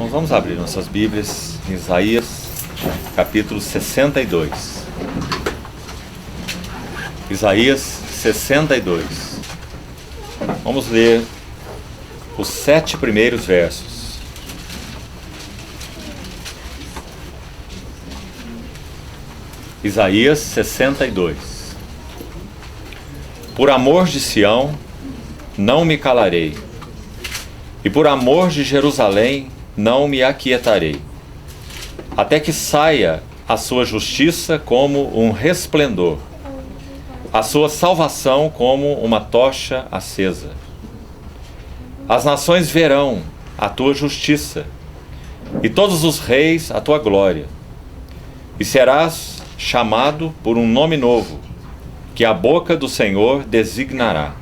Vamos abrir nossas Bíblias em Isaías, capítulo 62. Isaías 62. Vamos ler os 7 primeiros versos. Isaías 62. Por amor de Sião, não me calarei, e por amor de Jerusalém, não me aquietarei, até que saia a sua justiça como um resplendor, a sua salvação como uma tocha acesa. As nações verão a tua justiça, e todos os reis a tua glória, e serás chamado por um nome novo, que a boca do Senhor designará.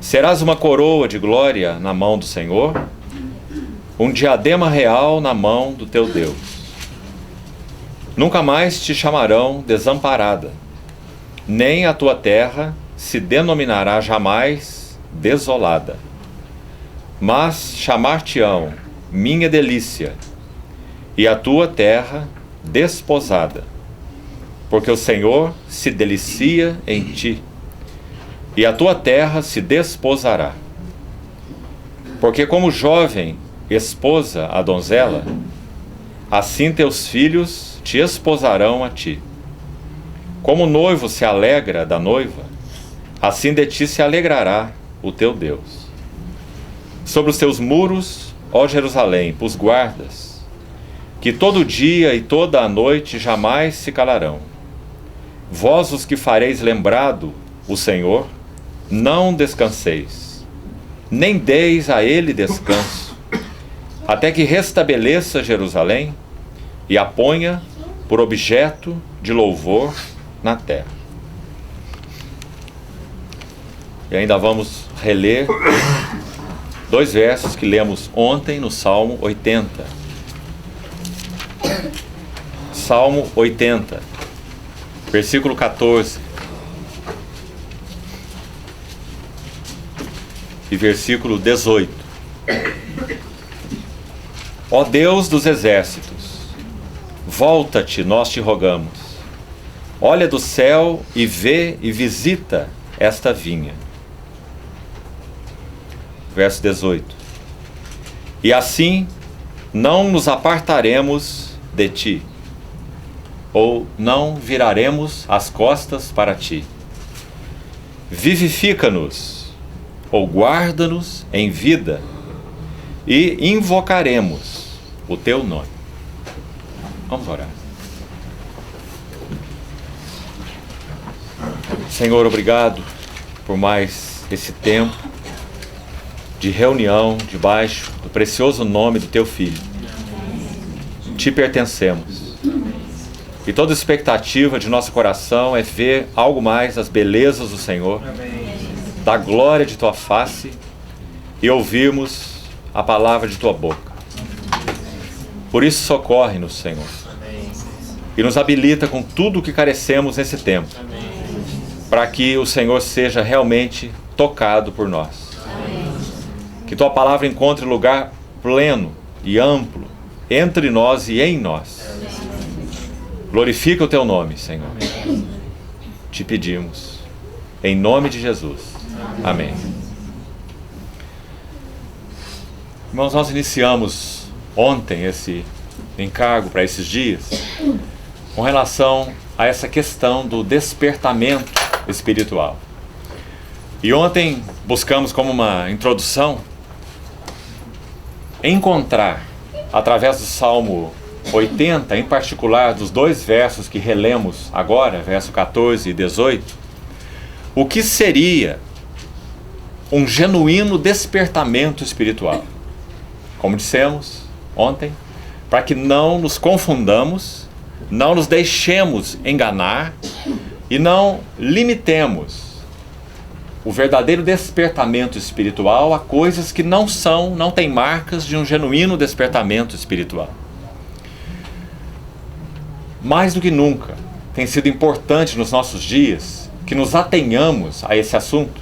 Serás uma coroa de glória na mão do Senhor, um diadema real na mão do teu Deus. Nunca mais te chamarão desamparada, nem a tua terra se denominará jamais desolada, mas chamar-te-ão minha delícia, e a tua terra desposada, porque o Senhor se delicia em ti, e a tua terra se desposará. Porque como jovem esposa a donzela, assim teus filhos te esposarão a ti. Como o noivo se alegra da noiva, assim de ti se alegrará o teu Deus. Sobre os teus muros, ó Jerusalém, pus guardas, que todo dia e toda a noite jamais se calarão. Vós os que fareis lembrado o Senhor, não descanseis, nem deis a ele descanso, até que restabeleça Jerusalém e a ponha por objeto de louvor na terra. E ainda vamos reler 2 versos que lemos ontem no Salmo 80. Salmo 80, versículo 14 e versículo 18. Ó Deus dos exércitos, volta-te, nós te rogamos. Olha do céu e vê e visita esta vinha. Verso 18. E assim não nos apartaremos de ti, ou não viraremos as costas para ti. Vivifica-nos, ou guarda-nos em vida, e invocaremos o teu nome. Vamos orar. Senhor, obrigado por mais esse tempo de reunião debaixo do precioso nome do teu Filho. Te pertencemos. E toda expectativa de nosso coração é ver algo mais das belezas do Senhor, da glória de tua face, e ouvirmos a palavra de tua boca. Por isso socorre-nos, Senhor, e nos habilita com tudo o que carecemos nesse tempo, para que o Senhor seja realmente tocado por nós. Que tua palavra encontre lugar pleno e amplo entre nós e em nós. Glorifica o teu nome, Senhor. Te pedimos, em nome de Jesus. Amém. Irmãos, nós iniciamos ontem esse encargo para esses dias com relação a essa questão do despertamento espiritual. E ontem buscamos, como uma introdução, encontrar, através do Salmo 80, em particular dos 2 versos que relemos agora, verso 14 e 18, o que seria um genuíno despertamento espiritual. Como dissemos ontem, para que não nos confundamos, não nos deixemos enganar e não limitemos o verdadeiro despertamento espiritual a coisas que não têm marcas de um genuíno despertamento espiritual. Mais do que nunca, tem sido importante nos nossos dias que nos atenhamos a esse assunto,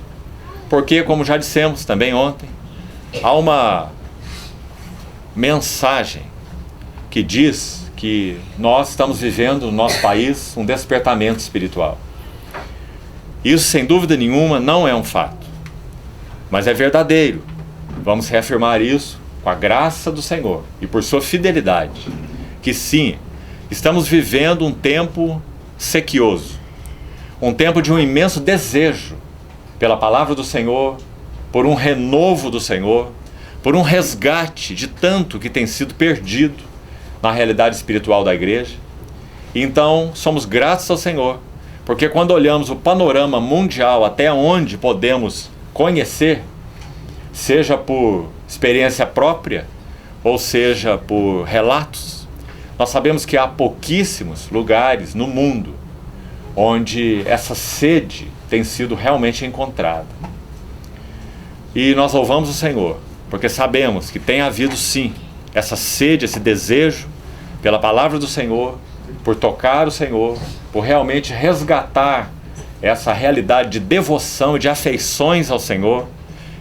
porque, como já dissemos também ontem, há uma mensagem que diz que nós estamos vivendo no nosso país um despertamento espiritual. Isso, sem dúvida nenhuma, não é um fato, mas é verdadeiro. Vamos reafirmar isso com a graça do Senhor e por sua fidelidade, que sim, estamos vivendo um tempo sequioso, um tempo de um imenso desejo pela palavra do Senhor, por um renovo do Senhor, por um resgate de tanto que tem sido perdido na realidade espiritual da igreja. Então, somos gratos ao Senhor, porque quando olhamos o panorama mundial até onde podemos conhecer, seja por experiência própria, ou seja por relatos, nós sabemos que há pouquíssimos lugares no mundo onde essa sede tem sido realmente encontrada. E nós louvamos o Senhor, porque sabemos que tem havido sim essa sede, esse desejo pela palavra do Senhor, por tocar o Senhor, por realmente resgatar essa realidade de devoção e de afeições ao Senhor,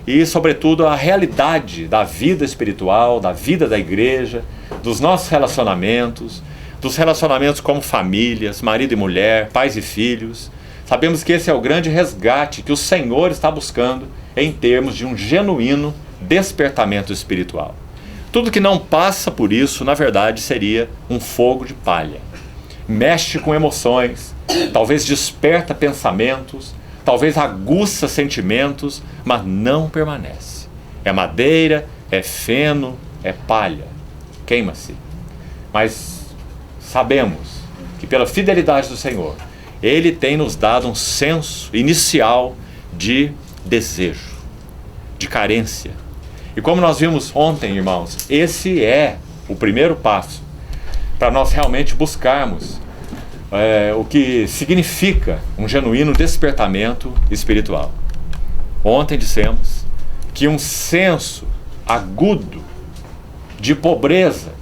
e sobretudo a realidade da vida espiritual, da vida da igreja, dos nossos relacionamentos, dos relacionamentos como famílias, marido e mulher, pais e filhos. Sabemos que esse é o grande resgate que o Senhor está buscando em termos de um genuíno despertamento espiritual. Tudo que não passa por isso, na verdade, seria um fogo de palha. Mexe com emoções, talvez desperta pensamentos, talvez aguça sentimentos, mas não permanece. É madeira, é feno, é palha. Queima-se. Mas sabemos que pela fidelidade do Senhor, Ele tem nos dado um senso inicial de desejo, de carência. E como nós vimos ontem, irmãos, esse é o primeiro passo para nós realmente buscarmos o que significa um genuíno despertamento espiritual. Ontem dissemos que um senso agudo de pobreza,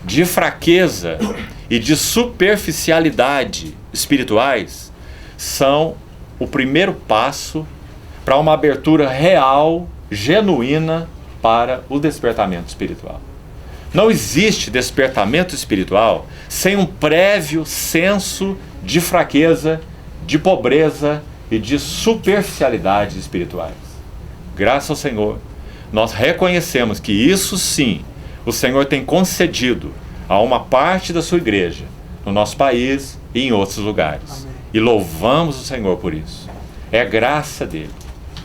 de fraqueza e de superficialidade espirituais são o primeiro passo para uma abertura real, genuína para o despertamento espiritual. Não existe despertamento espiritual sem um prévio senso de fraqueza, de pobreza e de superficialidades espirituais. Graças ao Senhor, nós reconhecemos que isso sim, o Senhor tem concedido a uma parte da sua igreja, no nosso país e em outros lugares. Amém. E louvamos o Senhor por isso. É graça dele.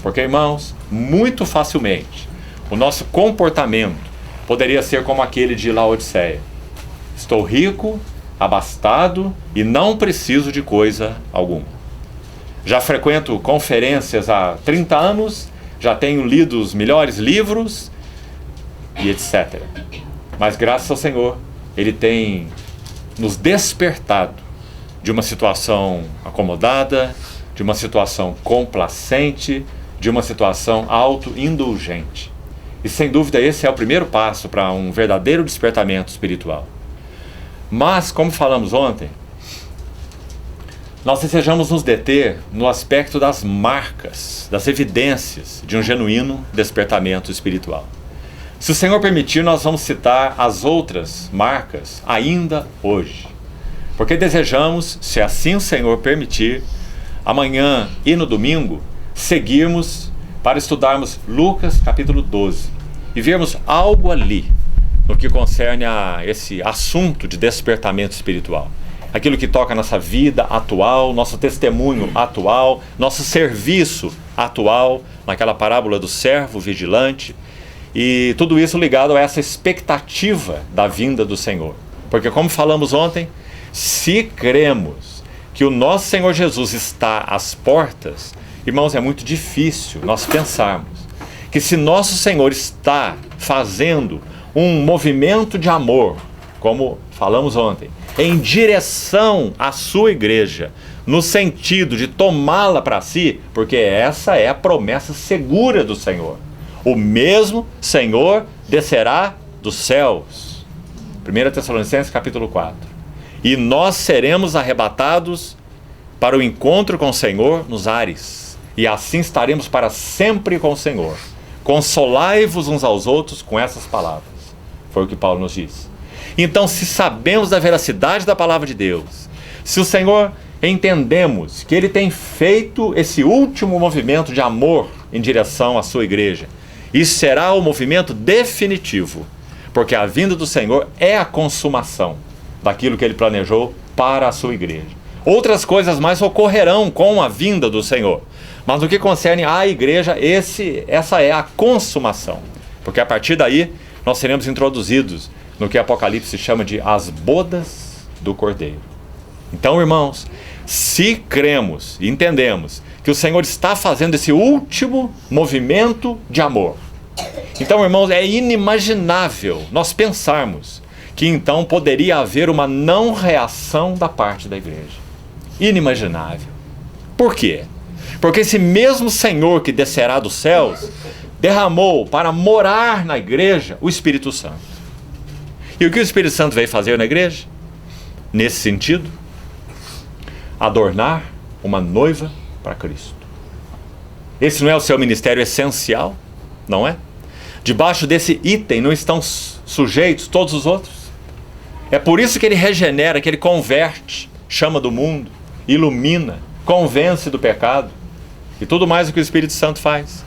Porque, irmãos, muito facilmente, o nosso comportamento poderia ser como aquele de Laodiceia. Estou rico, abastado e não preciso de coisa alguma. Já frequento conferências há 30 anos, já tenho lido os melhores livros e etc. Mas graças ao Senhor, Ele tem nos despertado de uma situação acomodada, de uma situação complacente, de uma situação autoindulgente. E sem dúvida esse é o primeiro passo para um verdadeiro despertamento espiritual. Mas, como falamos ontem, nós desejamos nos deter no aspecto das marcas, das evidências de um genuíno despertamento espiritual. Se o Senhor permitir, nós vamos citar as outras marcas ainda hoje. Porque desejamos, se assim o Senhor permitir, amanhã e no domingo, seguirmos para estudarmos Lucas capítulo 12 e vermos algo ali no que concerne a esse assunto de despertamento espiritual. Aquilo que toca a nossa vida atual, nosso testemunho atual, nosso serviço atual, naquela parábola do servo vigilante, e tudo isso ligado a essa expectativa da vinda do Senhor. Porque como falamos ontem, se cremos que o nosso Senhor Jesus está às portas, irmãos, é muito difícil nós pensarmos que se nosso Senhor está fazendo um movimento de amor, como falamos ontem, em direção à sua igreja, no sentido de tomá-la para si, porque essa é a promessa segura do Senhor. O mesmo Senhor descerá dos céus. 1 Tessalonicenses capítulo 4. E nós seremos arrebatados para o encontro com o Senhor nos ares. E assim estaremos para sempre com o Senhor. Consolai-vos uns aos outros com essas palavras. Foi o que Paulo nos disse. Então, se sabemos da veracidade da palavra de Deus, se o Senhor entendemos que Ele tem feito esse último movimento de amor em direção à sua igreja, isso será o movimento definitivo, porque a vinda do Senhor é a consumação daquilo que Ele planejou para a sua igreja. Outras coisas mais ocorrerão com a vinda do Senhor, mas no que concerne à igreja, essa é a consumação, porque a partir daí nós seremos introduzidos no que Apocalipse chama de as bodas do Cordeiro. Então, irmãos, se cremos e entendemos que o Senhor está fazendo esse último movimento de amor, então, irmãos, é inimaginável nós pensarmos que então poderia haver uma não reação da parte da igreja. Inimaginável. Por quê? Porque esse mesmo Senhor que descerá dos céus derramou para morar na igreja o Espírito Santo. E o que o Espírito Santo veio fazer na igreja? Nesse sentido, adornar uma noiva para Cristo. Esse não é o seu ministério essencial? Não é? Debaixo desse item não estão sujeitos todos os outros? É por isso que Ele regenera, que Ele converte, chama do mundo, ilumina, convence do pecado e tudo mais o que o Espírito Santo faz.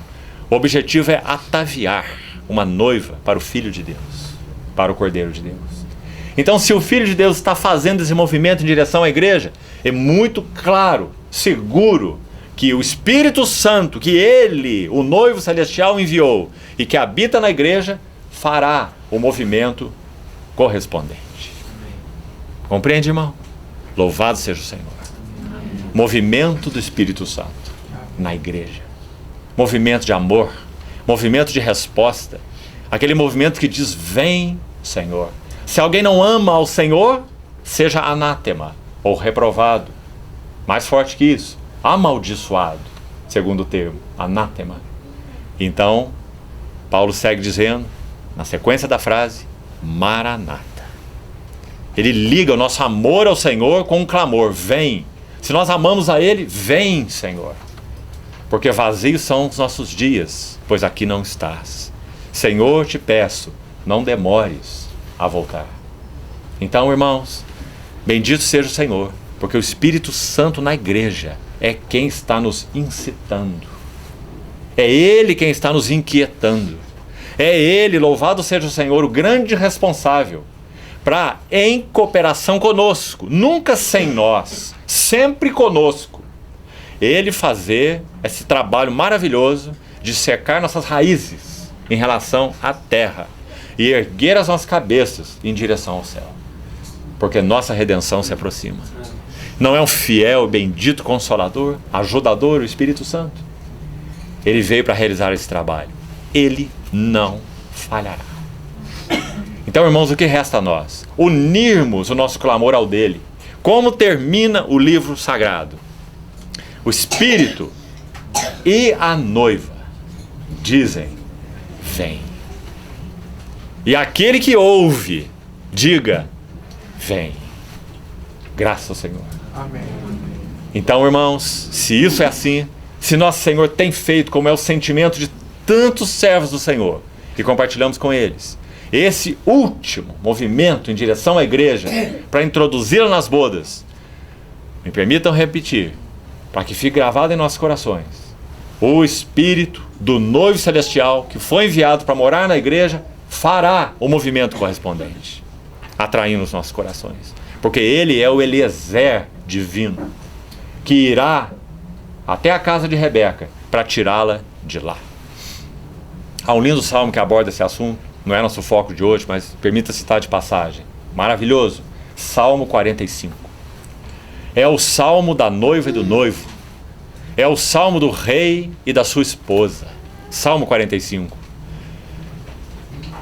O objetivo é ataviar uma noiva para o Filho de Deus, para o Cordeiro de Deus. Então, se o Filho de Deus está fazendo esse movimento em direção à igreja, é muito claro, seguro, que o Espírito Santo, que Ele, o noivo celestial, enviou e que habita na igreja, fará o movimento correspondente. Compreende, irmão? Louvado seja o Senhor. Movimento do Espírito Santo na igreja. Movimento de amor, movimento de resposta. Aquele movimento que diz, vem, Senhor. Se alguém não ama ao Senhor, seja anátema ou reprovado. Mais forte que isso, amaldiçoado, segundo o termo, anátema. Então, Paulo segue dizendo, na sequência da frase, Maranata. Ele liga o nosso amor ao Senhor com um clamor, vem. Se nós amamos a Ele, vem, Senhor. Porque vazios são os nossos dias, pois aqui não estás. Senhor, te peço, não demores a voltar. Então, irmãos, bendito seja o Senhor, porque o Espírito Santo na igreja é quem está nos incitando. É Ele quem está nos inquietando. É Ele, louvado seja o Senhor, o grande responsável, para, em cooperação conosco, nunca sem nós, sempre conosco, Ele fazer esse trabalho maravilhoso de secar nossas raízes em relação à terra e erguer as nossas cabeças em direção ao céu. Porque nossa redenção se aproxima. Não é um fiel, bendito Consolador, ajudador, o Espírito Santo? Ele veio para realizar esse trabalho. Ele não falhará. Então, irmãos, o que resta a nós? Unirmos o nosso clamor ao dele. Como termina o livro sagrado? O Espírito e a noiva dizem, vem. E aquele que ouve, diga, vem. Graças ao Senhor. Amém. Então, irmãos, se isso é assim, se nosso Senhor tem feito, como é o sentimento de tantos servos do Senhor, que compartilhamos com eles, esse último movimento em direção à igreja, para introduzi-la nas bodas, me permitam repetir, para que fique gravado em nossos corações, o Espírito do noivo celestial, que foi enviado para morar na igreja, fará o movimento correspondente, atraindo os nossos corações. Porque Ele é o Eliezer divino, que irá até a casa de Rebeca para tirá-la de lá. Há um lindo salmo que aborda esse assunto, não é nosso foco de hoje, mas permita citar de passagem. Maravilhoso. Salmo 45. É o salmo da noiva e do noivo. É o salmo do rei e da sua esposa. Salmo 45.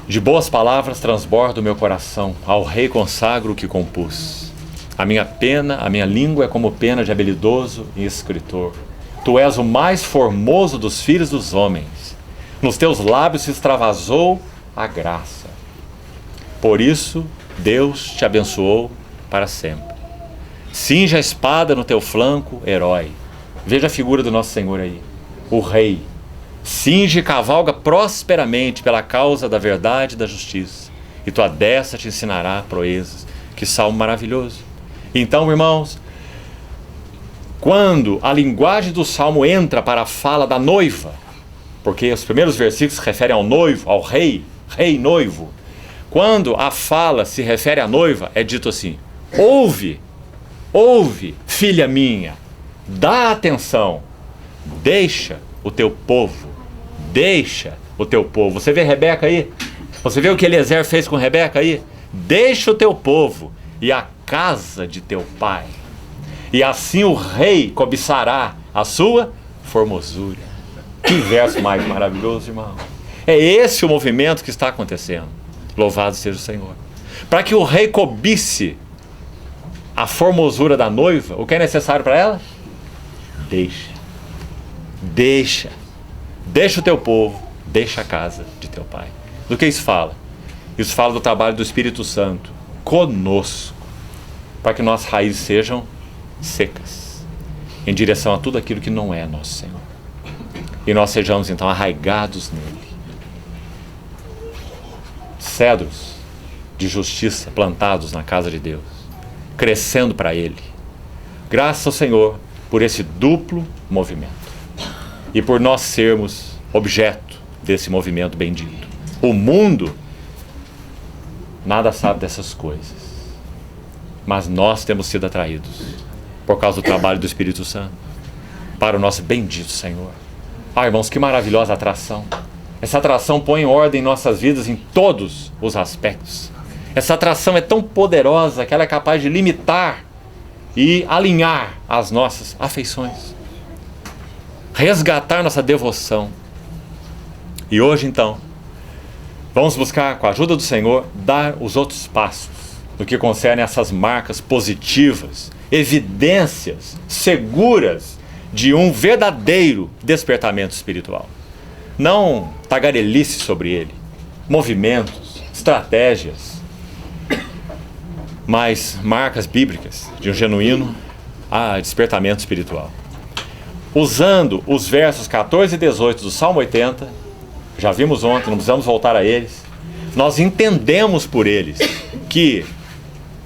De boas palavras transborda o meu coração, ao rei consagro o que compus. A minha língua é como pena de habilidoso e escritor. Tu és o mais formoso dos filhos dos homens. Nos teus lábios se extravasou a graça. Por isso, Deus te abençoou para sempre. Cinge a espada no teu flanco, herói. Veja a figura do nosso Senhor aí, o rei. Cinge e cavalga prosperamente pela causa da verdade e da justiça. e tua destra te ensinará proezas. Que salmo maravilhoso. Então, irmãos, quando a linguagem do salmo entra para a fala da noiva, porque os primeiros versículos se referem ao noivo, ao rei noivo. Quando a fala se refere à noiva, é dito assim: ouve, filha minha, dá atenção, deixa o teu povo. Você vê Rebeca aí? Você vê o que Eliezer fez com Rebeca aí? Deixa o teu povo e a casa de teu pai, e assim o rei cobiçará a sua formosura. Que verso mais maravilhoso, irmão. É esse o movimento que está acontecendo. Louvado seja o Senhor. Para que o rei cobice a formosura da noiva, o que é necessário para ela? Deixa o teu povo, deixa a casa de teu pai. Do que isso fala? Isso fala do trabalho do Espírito Santo conosco, para que nossas raízes sejam secas, em direção a tudo aquilo que não é nosso Senhor. E nós sejamos então arraigados nele. Cedros de justiça plantados na casa de Deus, crescendo para ele. Graças ao Senhor por esse duplo movimento e por nós sermos objeto desse movimento bendito. O mundo nada sabe dessas coisas, mas nós temos sido atraídos por causa do trabalho do Espírito Santo para o nosso bendito Senhor. Irmãos, que maravilhosa atração. Essa atração põe em ordem nossas vidas em todos os aspectos. Essa atração é tão poderosa que ela é capaz de limitar e alinhar as nossas afeições, resgatar nossa devoção. E hoje então vamos buscar, com a ajuda do Senhor, dar os outros passos no que concerne essas marcas positivas, evidências seguras de um verdadeiro despertamento espiritual. Não tagarelice sobre ele, movimentos, estratégias, mas marcas bíblicas de um genuíno despertamento espiritual. Usando os versos 14 e 18 do Salmo 80, já vimos ontem, não precisamos voltar a eles, nós entendemos por eles que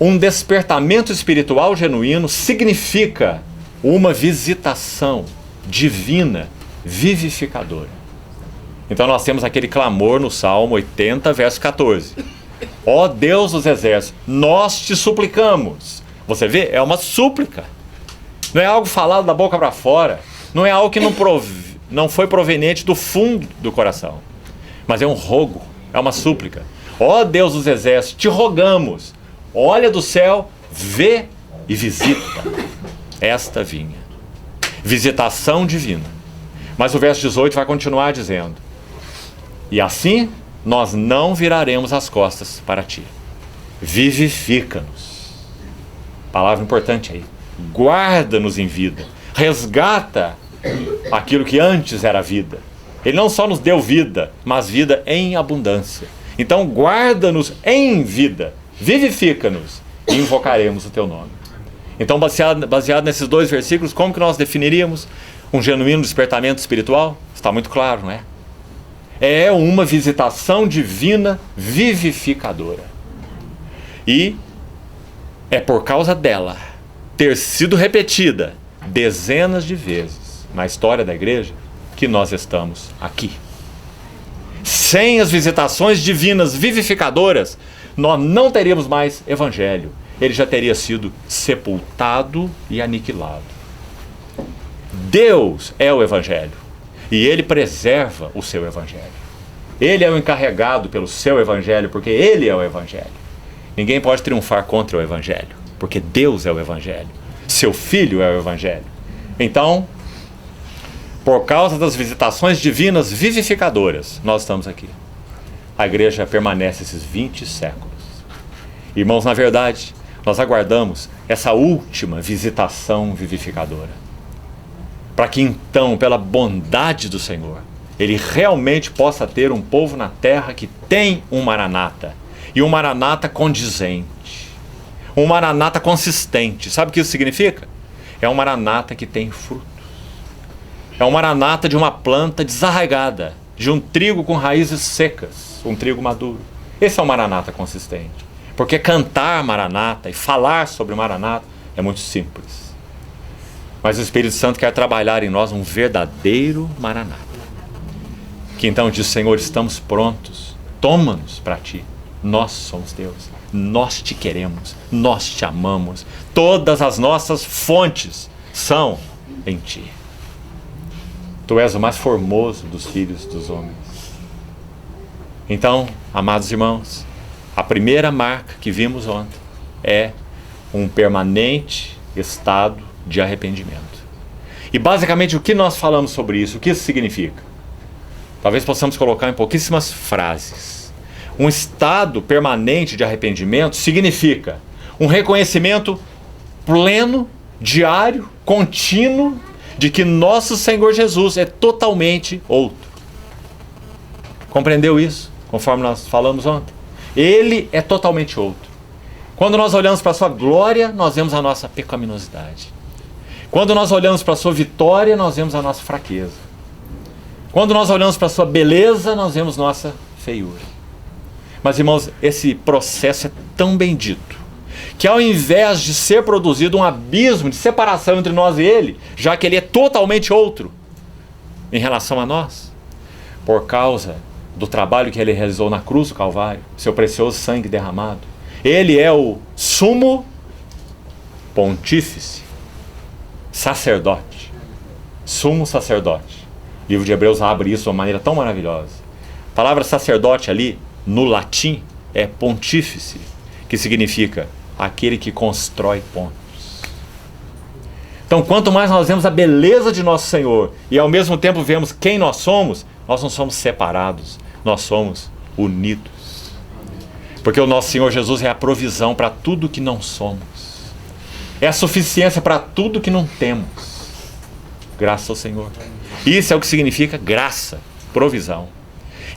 um despertamento espiritual genuíno significa uma visitação divina, vivificadora. Então nós temos aquele clamor no Salmo 80, verso 14. Ó Deus dos exércitos, nós te suplicamos. Você vê? É uma súplica. Não é algo falado da boca para fora. Não é algo que não foi proveniente do fundo do coração. Mas é um rogo, é uma súplica. Ó Deus dos exércitos, te rogamos. Olha do céu, vê e visita esta vinha. Visitação divina. Mas o verso 18 vai continuar dizendo: e assim nós não viraremos as costas para ti. Vivifica-nos. Palavra importante aí. Guarda-nos em vida. Resgata aquilo que antes era vida. Ele não só nos deu vida, mas vida em abundância. Então guarda-nos em vida. Vivifica-nos e invocaremos o teu nome. Então, baseado nesses dois versículos, como que nós definiríamos um genuíno despertamento espiritual? Está muito claro, não é? É uma visitação divina vivificadora. E é por causa dela ter sido repetida dezenas de vezes na história da igreja que nós estamos aqui. Sem as visitações divinas vivificadoras, nós não teríamos mais evangelho. Ele já teria sido sepultado e aniquilado. Deus é o evangelho e ele preserva o seu evangelho. Ele é o encarregado pelo seu evangelho, porque ele é o evangelho. Ninguém pode triunfar contra o evangelho, porque Deus é o evangelho. Seu filho é o evangelho. Então, por causa das visitações divinas vivificadoras, nós estamos aqui. A igreja permanece esses 20 séculos. Irmãos, na verdade, nós aguardamos essa última visitação vivificadora, para que então, pela bondade do Senhor, ele realmente possa ter um povo na terra que tem um Maranata, e um Maranata condizente, um Maranata consistente. Sabe o que isso significa? É um Maranata que tem frutos. É um Maranata de uma planta desarraigada, de um trigo com raízes secas, um trigo maduro. Esse é o Maranata consistente. Porque cantar Maranata e falar sobre o Maranata é muito simples. Mas o Espírito Santo quer trabalhar em nós um verdadeiro Maranata. Que então diz: Senhor, estamos prontos, toma-nos para Ti. Nós somos Deus, nós Te queremos, nós Te amamos. Todas as nossas fontes são em Ti. Tu és o mais formoso dos filhos dos homens. Então, amados irmãos, a primeira marca que vimos ontem é um permanente estado de arrependimento. E basicamente o que nós falamos sobre isso? O que isso significa? Talvez possamos colocar em pouquíssimas frases. Um estado permanente de arrependimento significa um reconhecimento pleno, diário, contínuo, de que nosso Senhor Jesus é totalmente outro. Compreendeu isso? Conforme nós falamos ontem. Ele é totalmente outro. Quando nós olhamos para a sua glória, nós vemos a nossa pecaminosidade. Quando nós olhamos para a sua vitória, nós vemos a nossa fraqueza. Quando nós olhamos para a sua beleza, nós vemos nossa feiura. Mas, irmãos, esse processo é tão bendito, que ao invés de ser produzido um abismo de separação entre nós e Ele, já que Ele é totalmente outro em relação a nós, por causa do trabalho que Ele realizou na cruz do Calvário, seu precioso sangue derramado, Ele é o sumo pontífice, sacerdote, sumo sacerdote. O livro de Hebreus abre isso de uma maneira tão maravilhosa. A palavra sacerdote ali, no latim, é pontífice, que significa aquele que constrói pontos. Então, quanto mais nós vemos a beleza de nosso Senhor e ao mesmo tempo vemos quem nós somos, nós não somos separados, nós somos unidos. Porque o nosso Senhor Jesus é a provisão para tudo que não somos. É a suficiência para tudo que não temos. Graças ao Senhor. Isso é o que significa graça, provisão.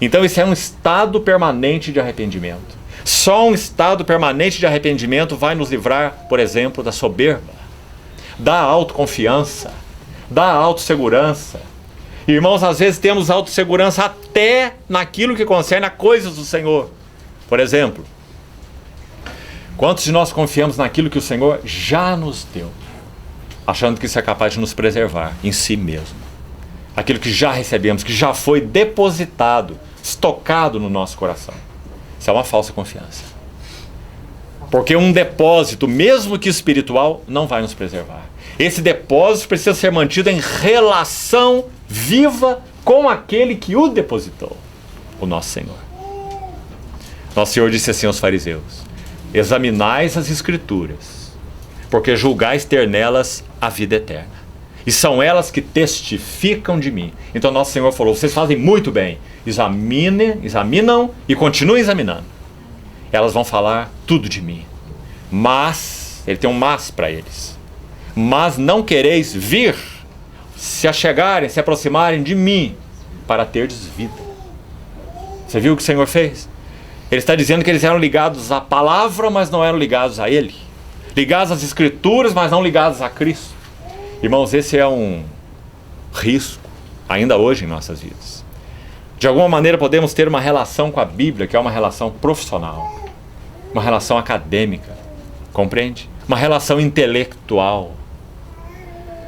Então isso é um estado permanente de arrependimento. Só um estado permanente de arrependimento vai nos livrar, por exemplo, da soberba, da autoconfiança, da autossegurança. Irmãos, às vezes temos autossegurança até naquilo que concerne a coisas do Senhor. Por exemplo, quantos de nós confiamos naquilo que o Senhor já nos deu, achando que isso é capaz de nos preservar em si mesmo? Aquilo que já recebemos, que já foi depositado, estocado no nosso coração. Isso é uma falsa confiança. Porque um depósito, mesmo que espiritual, não vai nos preservar. Esse depósito precisa ser mantido em relação viva com aquele que o depositou, o nosso Senhor. Nosso Senhor disse assim aos fariseus: examinais as Escrituras, porque julgais ter nelas a vida eterna. E são elas que testificam de mim. Então nosso Senhor falou: vocês fazem muito bem. Examinam e continuem examinando. Elas vão falar tudo de mim. Mas, ele tem um mas para eles. Mas não quereis vir, se achegarem, se aproximarem de mim, para terdes vida. Você viu o que o Senhor fez? Ele está dizendo que eles eram ligados à palavra, mas não eram ligados a Ele. Ligados às Escrituras, mas não ligados a Cristo. Irmãos, esse é um risco, ainda hoje em nossas vidas. De alguma maneira podemos ter uma relação com a Bíblia, que é uma relação profissional, uma relação acadêmica, compreende? Uma relação intelectual.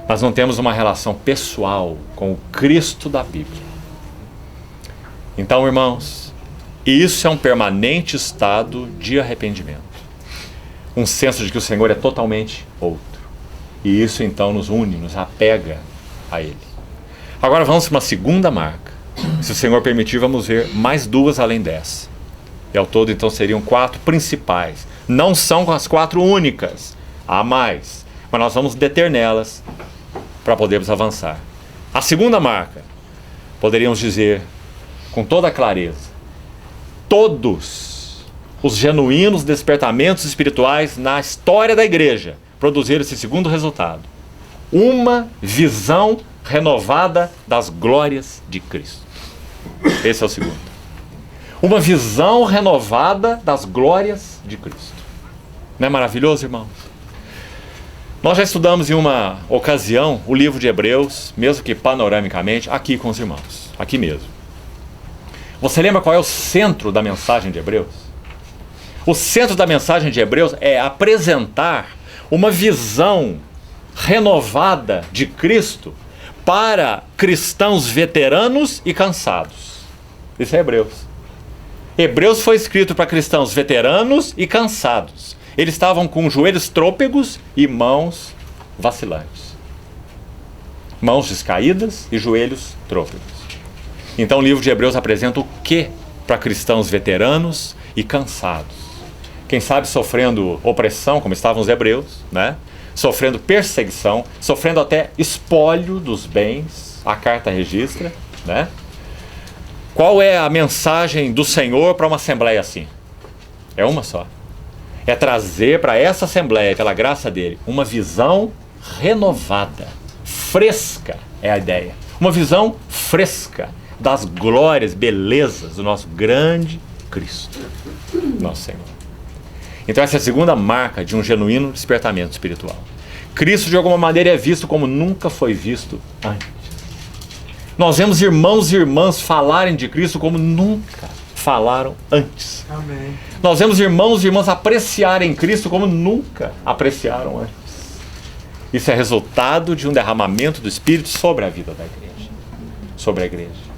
Mas não temos uma relação pessoal com o Cristo da Bíblia. Então, irmãos, isso é um permanente estado de arrependimento. Um senso de que o Senhor é totalmente outro. E isso então nos une, nos apega a Ele. Agora vamos para uma segunda marca. Se o Senhor permitir, vamos ver mais duas além dessa. E ao todo então seriam 4 principais. Não são as 4 únicas. Há mais. Mas nós vamos deter nelas para podermos avançar. A segunda marca, poderíamos dizer com toda clareza: todos os genuínos despertamentos espirituais na história da igreja produziram esse segundo resultado: uma visão renovada das glórias de Cristo. Esse é o segundo. Uma visão renovada das glórias de Cristo. Não é maravilhoso, irmãos? Nós já estudamos em uma ocasião o livro de Hebreus, mesmo que panoramicamente, aqui com os irmãos, aqui mesmo. Você lembra qual é o centro da mensagem de Hebreus? O centro da mensagem de Hebreus é apresentar uma visão renovada de Cristo para cristãos veteranos e cansados. Isso é Hebreus. Hebreus foi escrito para cristãos veteranos e cansados. Eles estavam com joelhos trôpegos e mãos vacilantes. Mãos descaídas e joelhos trôpegos. Então o livro de Hebreus apresenta o que para cristãos veteranos e cansados? Quem sabe sofrendo opressão, como estavam os hebreus, né? Sofrendo perseguição, sofrendo até espólio dos bens, a carta registra, né? Qual é a mensagem do Senhor para uma assembleia assim? É uma só. É trazer para essa assembleia, pela graça dele, uma visão renovada, fresca é a ideia. Uma visão fresca das glórias, belezas do nosso grande Cristo, nosso Senhor. Então essa é a segunda marca de um genuíno despertamento espiritual. Cristo de alguma maneira é visto como nunca foi visto antes. Nós vemos irmãos e irmãs falarem de Cristo como nunca falaram antes. Amém. Nós vemos irmãos e irmãs apreciarem Cristo como nunca apreciaram antes. Isso é resultado de um derramamento do Espírito sobre a vida da igreja. Sobre a igreja.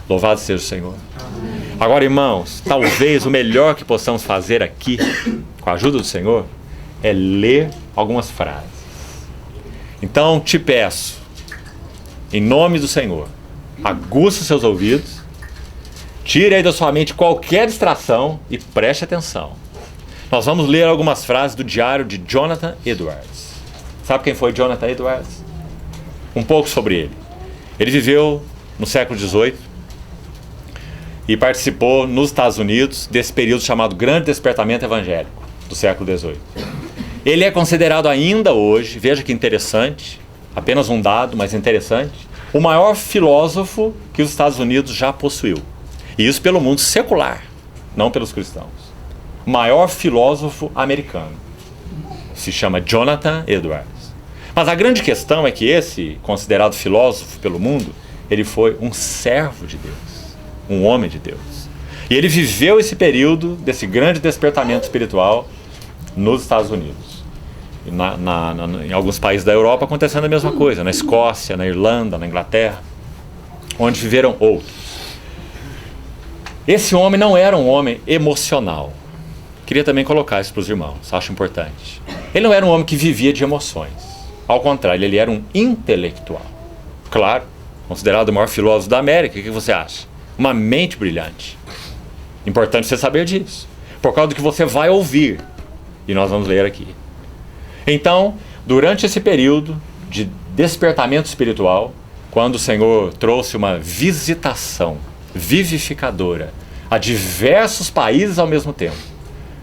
Louvado seja o Senhor. Amém. Agora, irmãos, talvez o melhor que possamos fazer aqui, com a ajuda do Senhor, é ler algumas frases. Então, te peço, em nome do Senhor, aguça os seus ouvidos, tire aí da sua mente qualquer distração e preste atenção. Nós vamos ler algumas frases do diário de Jonathan Edwards. Sabe quem foi Jonathan Edwards? Um pouco sobre ele. Ele viveu no século XVIII e participou nos Estados Unidos desse período chamado Grande Despertamento Evangélico do século XVIII. Ele é considerado ainda hoje, veja que interessante, apenas um dado, mas interessante, o maior filósofo que os Estados Unidos já possuiu. E isso pelo mundo secular, não pelos cristãos. O maior filósofo americano. Se chama Jonathan Edwards. Mas a grande questão é que esse, considerado filósofo pelo mundo, ele foi um servo de Deus, um homem de Deus. E ele viveu esse período desse grande despertamento espiritual nos Estados Unidos. E em alguns países da Europa acontecendo a mesma coisa, na Escócia, na Irlanda, na Inglaterra, onde viveram outros. Esse homem não era um homem emocional. Queria também colocar isso para os irmãos, acho importante. Ele não era um homem que vivia de emoções. Ao contrário, ele era um intelectual. Claro, considerado o maior filósofo da América, o que você acha? Uma mente brilhante. Importante você saber disso, por causa do que você vai ouvir. E nós vamos ler aqui. Então, durante esse período de despertamento espiritual, quando o Senhor trouxe uma visitação vivificadora a diversos países ao mesmo tempo.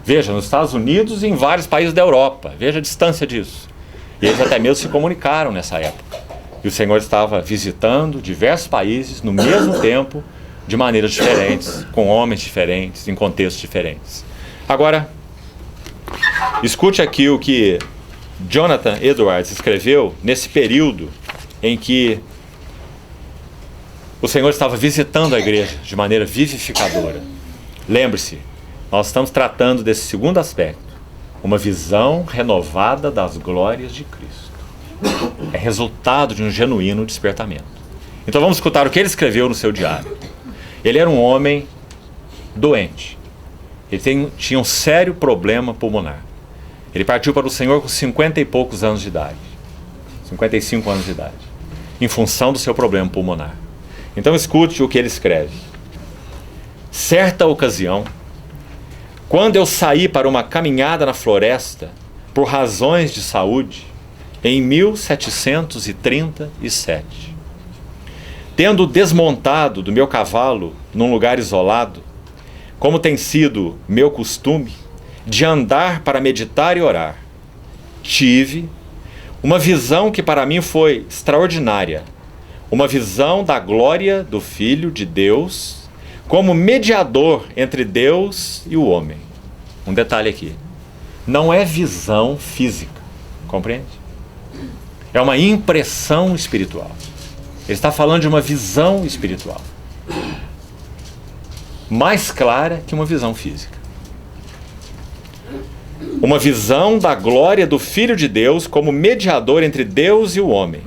Veja, nos Estados Unidos e em vários países da Europa. Veja a distância disso. E eles até mesmo se comunicaram nessa época. E o Senhor estava visitando diversos países no mesmo tempo, de maneiras diferentes, com homens diferentes, em contextos diferentes. Agora, escute aqui o que Jonathan Edwards escreveu nesse período em que o Senhor estava visitando a igreja de maneira vivificadora. Lembre-se, nós estamos tratando desse segundo aspecto, uma visão renovada das glórias de Cristo. É resultado de um genuíno despertamento. Então vamos escutar o que ele escreveu no seu diário. Ele era um homem doente. Ele tinha um sério problema pulmonar. Ele partiu para o Senhor com 50 e poucos anos de idade. 55 anos de idade. Em função do seu problema pulmonar. Então escute o que ele escreve. Certa ocasião, quando eu saí para uma caminhada na floresta, por razões de saúde, em 1737, tendo desmontado do meu cavalo num lugar isolado, como tem sido meu costume, de andar para meditar e orar, tive uma visão que para mim foi extraordinária, uma visão da glória do Filho de Deus como mediador entre Deus e o homem. Um detalhe aqui, não é visão física, compreende? É uma impressão espiritual. Ele está falando de uma visão espiritual. mais clara que uma visão física. Uma visão da glória do Filho de Deus como mediador entre Deus e o homem.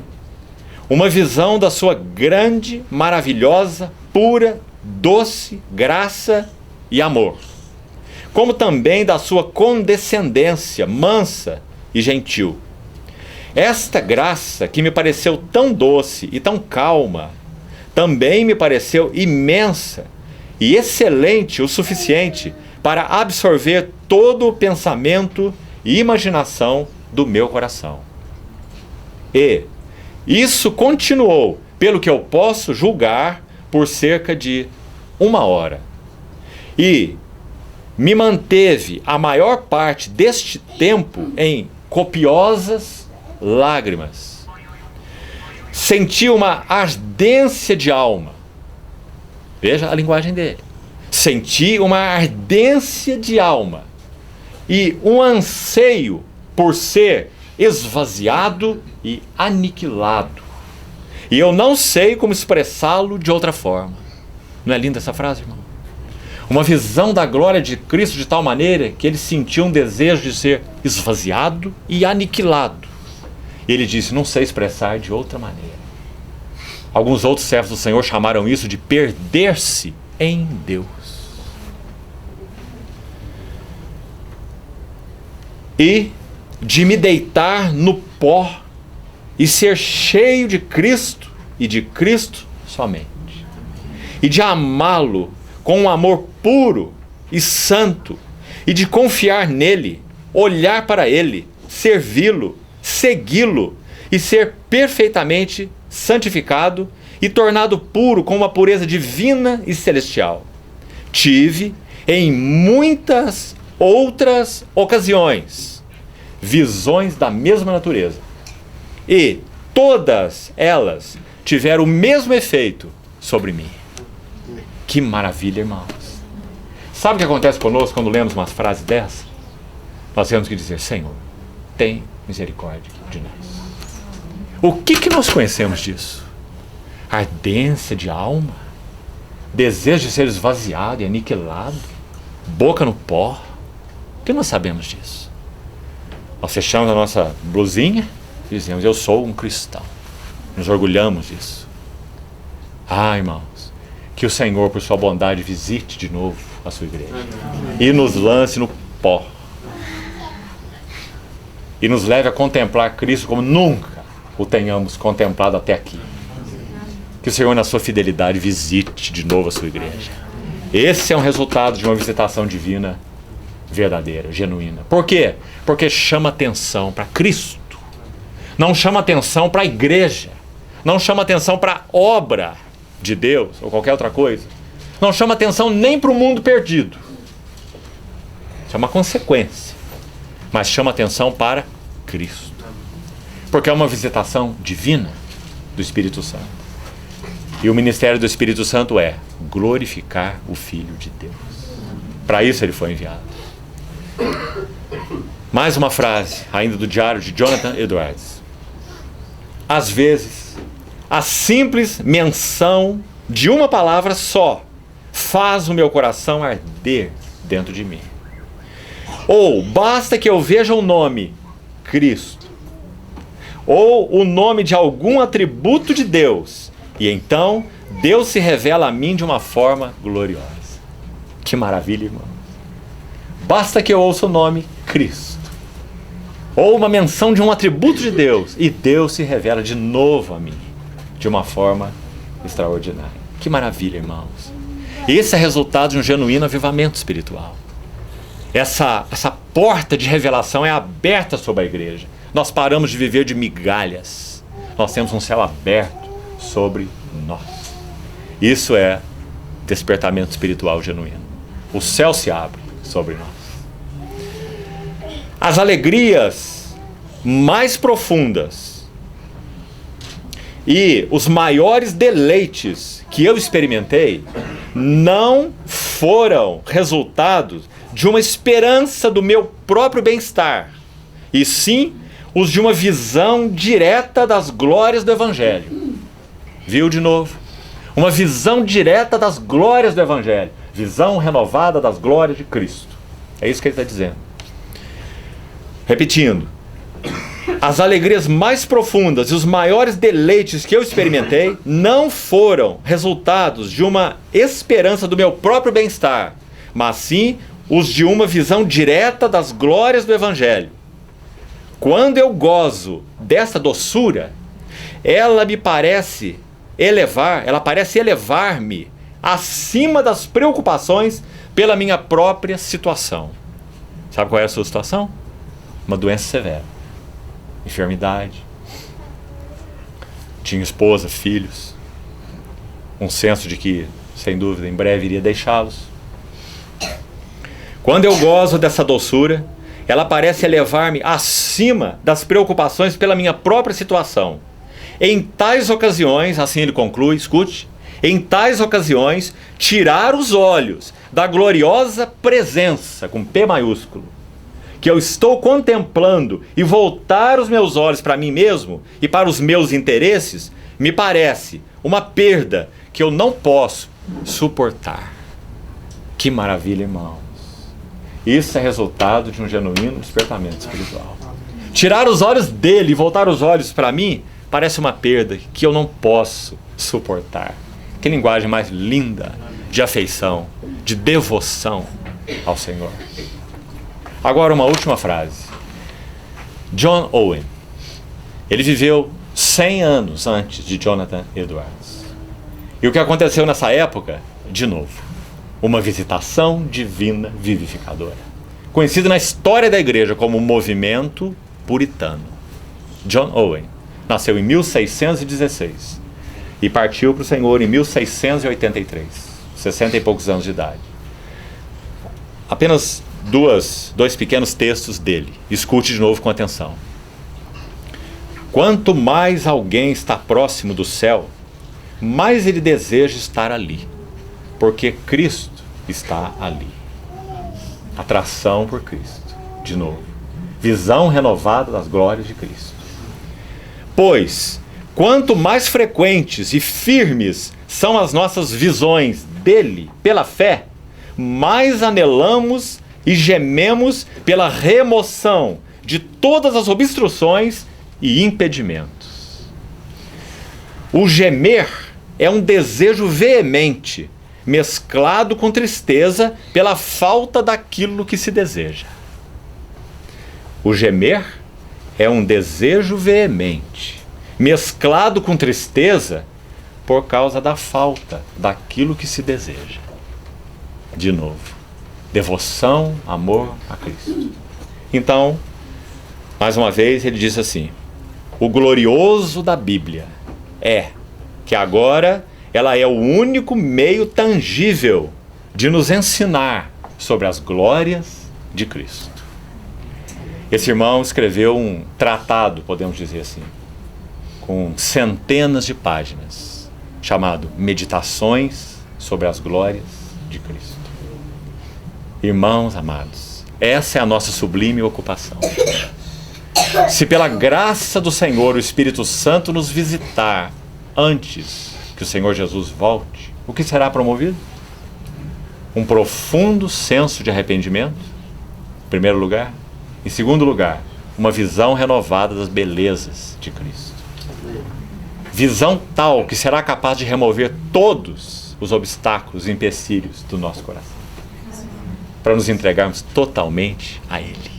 Uma visão da sua grande, maravilhosa, pura, doce graça e amor. Como também da sua condescendência mansa e gentil. Esta graça que me pareceu tão doce e tão calma, também me pareceu imensa e excelente o suficiente para absorver todo o pensamento e imaginação do meu coração. E isso continuou, pelo que eu posso julgar, por cerca de 1 hora. E me manteve a maior parte deste tempo em copiosas lágrimas. Senti uma ardência de alma. Veja a linguagem dele. Senti uma ardência de alma e um anseio por ser esvaziado e aniquilado. E eu não sei como expressá-lo de outra forma. Não é linda essa frase, irmão? Uma visão da glória de Cristo de tal maneira que ele sentiu um desejo de ser esvaziado e aniquilado. E ele disse, não sei expressar de outra maneira. Alguns outros servos do Senhor chamaram isso de perder-se em Deus. E de me deitar no pó e ser cheio de Cristo e de Cristo somente. E de amá-lo com um amor puro e santo, e de confiar nele, olhar para ele, servi-lo, segui-lo e ser perfeitamente santificado e tornado puro com uma pureza divina e celestial. Tive em muitas outras ocasiões visões da mesma natureza, e todas elas tiveram o mesmo efeito sobre mim. Que maravilha, irmãos. Sabe o que acontece conosco quando lemos umas frases dessas? Nós temos que dizer, Senhor, tem misericórdia de nós. O que nós conhecemos disso? Ardência de alma, desejo de ser esvaziado e aniquilado, boca no pó. O que nós sabemos disso? Nós fechamos a nossa blusinha e dizemos, eu sou um cristão. Nos orgulhamos disso. Ah, irmãos, que o Senhor, por sua bondade, visite de novo a sua igreja. E nos lance no pó. E nos leve a contemplar Cristo como nunca o tenhamos contemplado até aqui. Que o Senhor, na sua fidelidade, visite de novo a sua igreja. Esse é um resultado de uma visitação divina verdadeira, genuína. Por quê? Porque chama atenção para Cristo. Não chama atenção para a igreja. Não chama atenção para a obra de Deus ou qualquer outra coisa. Não chama atenção nem para o mundo perdido. Isso é uma consequência. Mas chama atenção para Cristo. Porque é uma visitação divina do Espírito Santo. E o ministério do Espírito Santo é glorificar o Filho de Deus. Para isso ele foi enviado. Mais uma frase, ainda do diário de Jonathan Edwards. Às vezes, a simples menção de uma palavra só faz o meu coração arder dentro de mim. Ou basta que eu veja o nome Cristo, ou o nome de algum atributo de Deus, e então Deus se revela a mim de uma forma gloriosa. Que maravilha, irmão. Basta que eu ouça o nome Cristo, ou uma menção de um atributo de Deus, e Deus se revela de novo a mim, de uma forma extraordinária. Que maravilha, irmãos. Esse é resultado de um genuíno avivamento espiritual. Essa porta de revelação é aberta sobre a igreja. Nós paramos de viver de migalhas. Nós temos um céu aberto sobre nós. Isso é despertamento espiritual genuíno. O céu se abre sobre nós. As alegrias mais profundas e os maiores deleites que eu experimentei não foram resultados de uma esperança do meu próprio bem-estar, e sim os de uma visão direta das glórias do Evangelho. Viu de novo? Uma visão direta das glórias do Evangelho. Visão renovada das glórias de Cristo. É isso que ele está dizendo. Repetindo. As alegrias mais profundas e os maiores deleites que eu experimentei não foram resultados de uma esperança do meu próprio bem-estar, mas sim os de uma visão direta das glórias do Evangelho. Quando eu gozo dessa doçura, ela parece elevar-me acima das preocupações pela minha própria situação. Sabe qual é a sua situação? Uma doença severa, enfermidade, tinha esposa, filhos, um senso de que, sem dúvida, em breve iria deixá-los. Quando eu gozo dessa doçura, ela parece elevar-me acima das preocupações pela minha própria situação. Em tais ocasiões, assim ele conclui, escute, em tais ocasiões, tirar os olhos da gloriosa presença, com P maiúsculo, que eu estou contemplando e voltar os meus olhos para mim mesmo e para os meus interesses, me parece uma perda que eu não posso suportar. Que maravilha, irmãos. Isso é resultado de um genuíno despertamento espiritual. Tirar os olhos dele e voltar os olhos para mim parece uma perda que eu não posso suportar. Que linguagem mais linda de afeição, de devoção ao Senhor. Agora uma última frase. John Owen. Ele viveu 100 anos antes de Jonathan Edwards. E o que aconteceu nessa época? De novo, uma visitação divina vivificadora. Conhecido na história da igreja como movimento puritano. John Owen nasceu em 1616 e partiu para o Senhor em 1683, 60 e poucos anos de idade. Apenas dois pequenos textos dele. Escute de novo com atenção. Quanto mais alguém está próximo do céu, mais ele deseja estar ali, porque Cristo está ali. Atração por Cristo. De novo. Visão renovada das glórias de Cristo. Pois, quanto mais frequentes e firmes são as nossas visões dele pela fé, mais anelamos e gememos pela remoção de todas as obstruções e impedimentos. O gemer é um desejo veemente, mesclado com tristeza pela falta daquilo que se deseja. O gemer é um desejo veemente, mesclado com tristeza por causa da falta daquilo que se deseja. De novo. Devoção, amor a Cristo. Então, mais uma vez, ele diz assim: o glorioso da Bíblia é que agora ela é o único meio tangível de nos ensinar sobre as glórias de Cristo. Esse irmão escreveu um tratado, podemos dizer assim, com centenas de páginas, chamado Meditações sobre as glórias de Cristo. Irmãos amados, essa é a nossa sublime ocupação. Se pela graça do Senhor o Espírito Santo nos visitar antes que o Senhor Jesus volte, o que será promovido? Um profundo senso de arrependimento, em primeiro lugar. Em segundo lugar, uma visão renovada das belezas de Cristo. Visão tal que será capaz de remover todos os obstáculos e empecilhos do nosso coração, para nos entregarmos totalmente a Ele.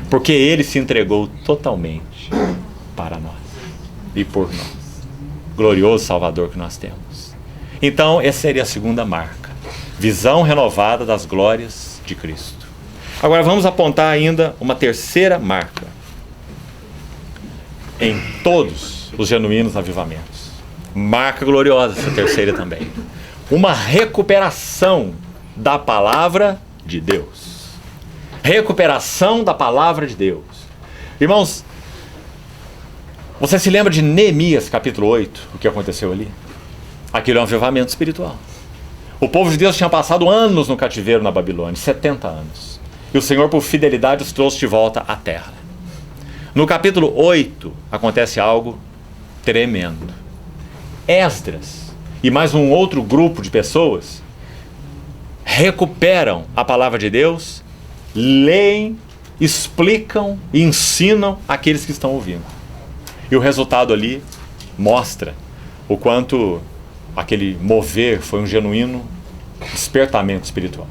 Porque Ele se entregou totalmente para nós e por nós. Glorioso Salvador que nós temos. Então, essa seria a segunda marca. Visão renovada das glórias de Cristo. Agora vamos apontar ainda uma terceira marca. Em todos os genuínos avivamentos. Marca gloriosa, essa terceira também. Uma recuperação da palavra de Deus. Recuperação da palavra de Deus. Irmãos, você se lembra de Neemias capítulo 8, o que aconteceu ali? Aquilo é um avivamento espiritual. O povo de Deus tinha passado anos no cativeiro na Babilônia, 70 anos. E o Senhor, por fidelidade, os trouxe de volta à terra. No capítulo 8, acontece algo tremendo. Esdras e mais um outro grupo de pessoas recuperam a palavra de Deus, leem, explicam e ensinam aqueles que estão ouvindo. E o resultado ali mostra o quanto aquele mover foi um genuíno despertamento espiritual.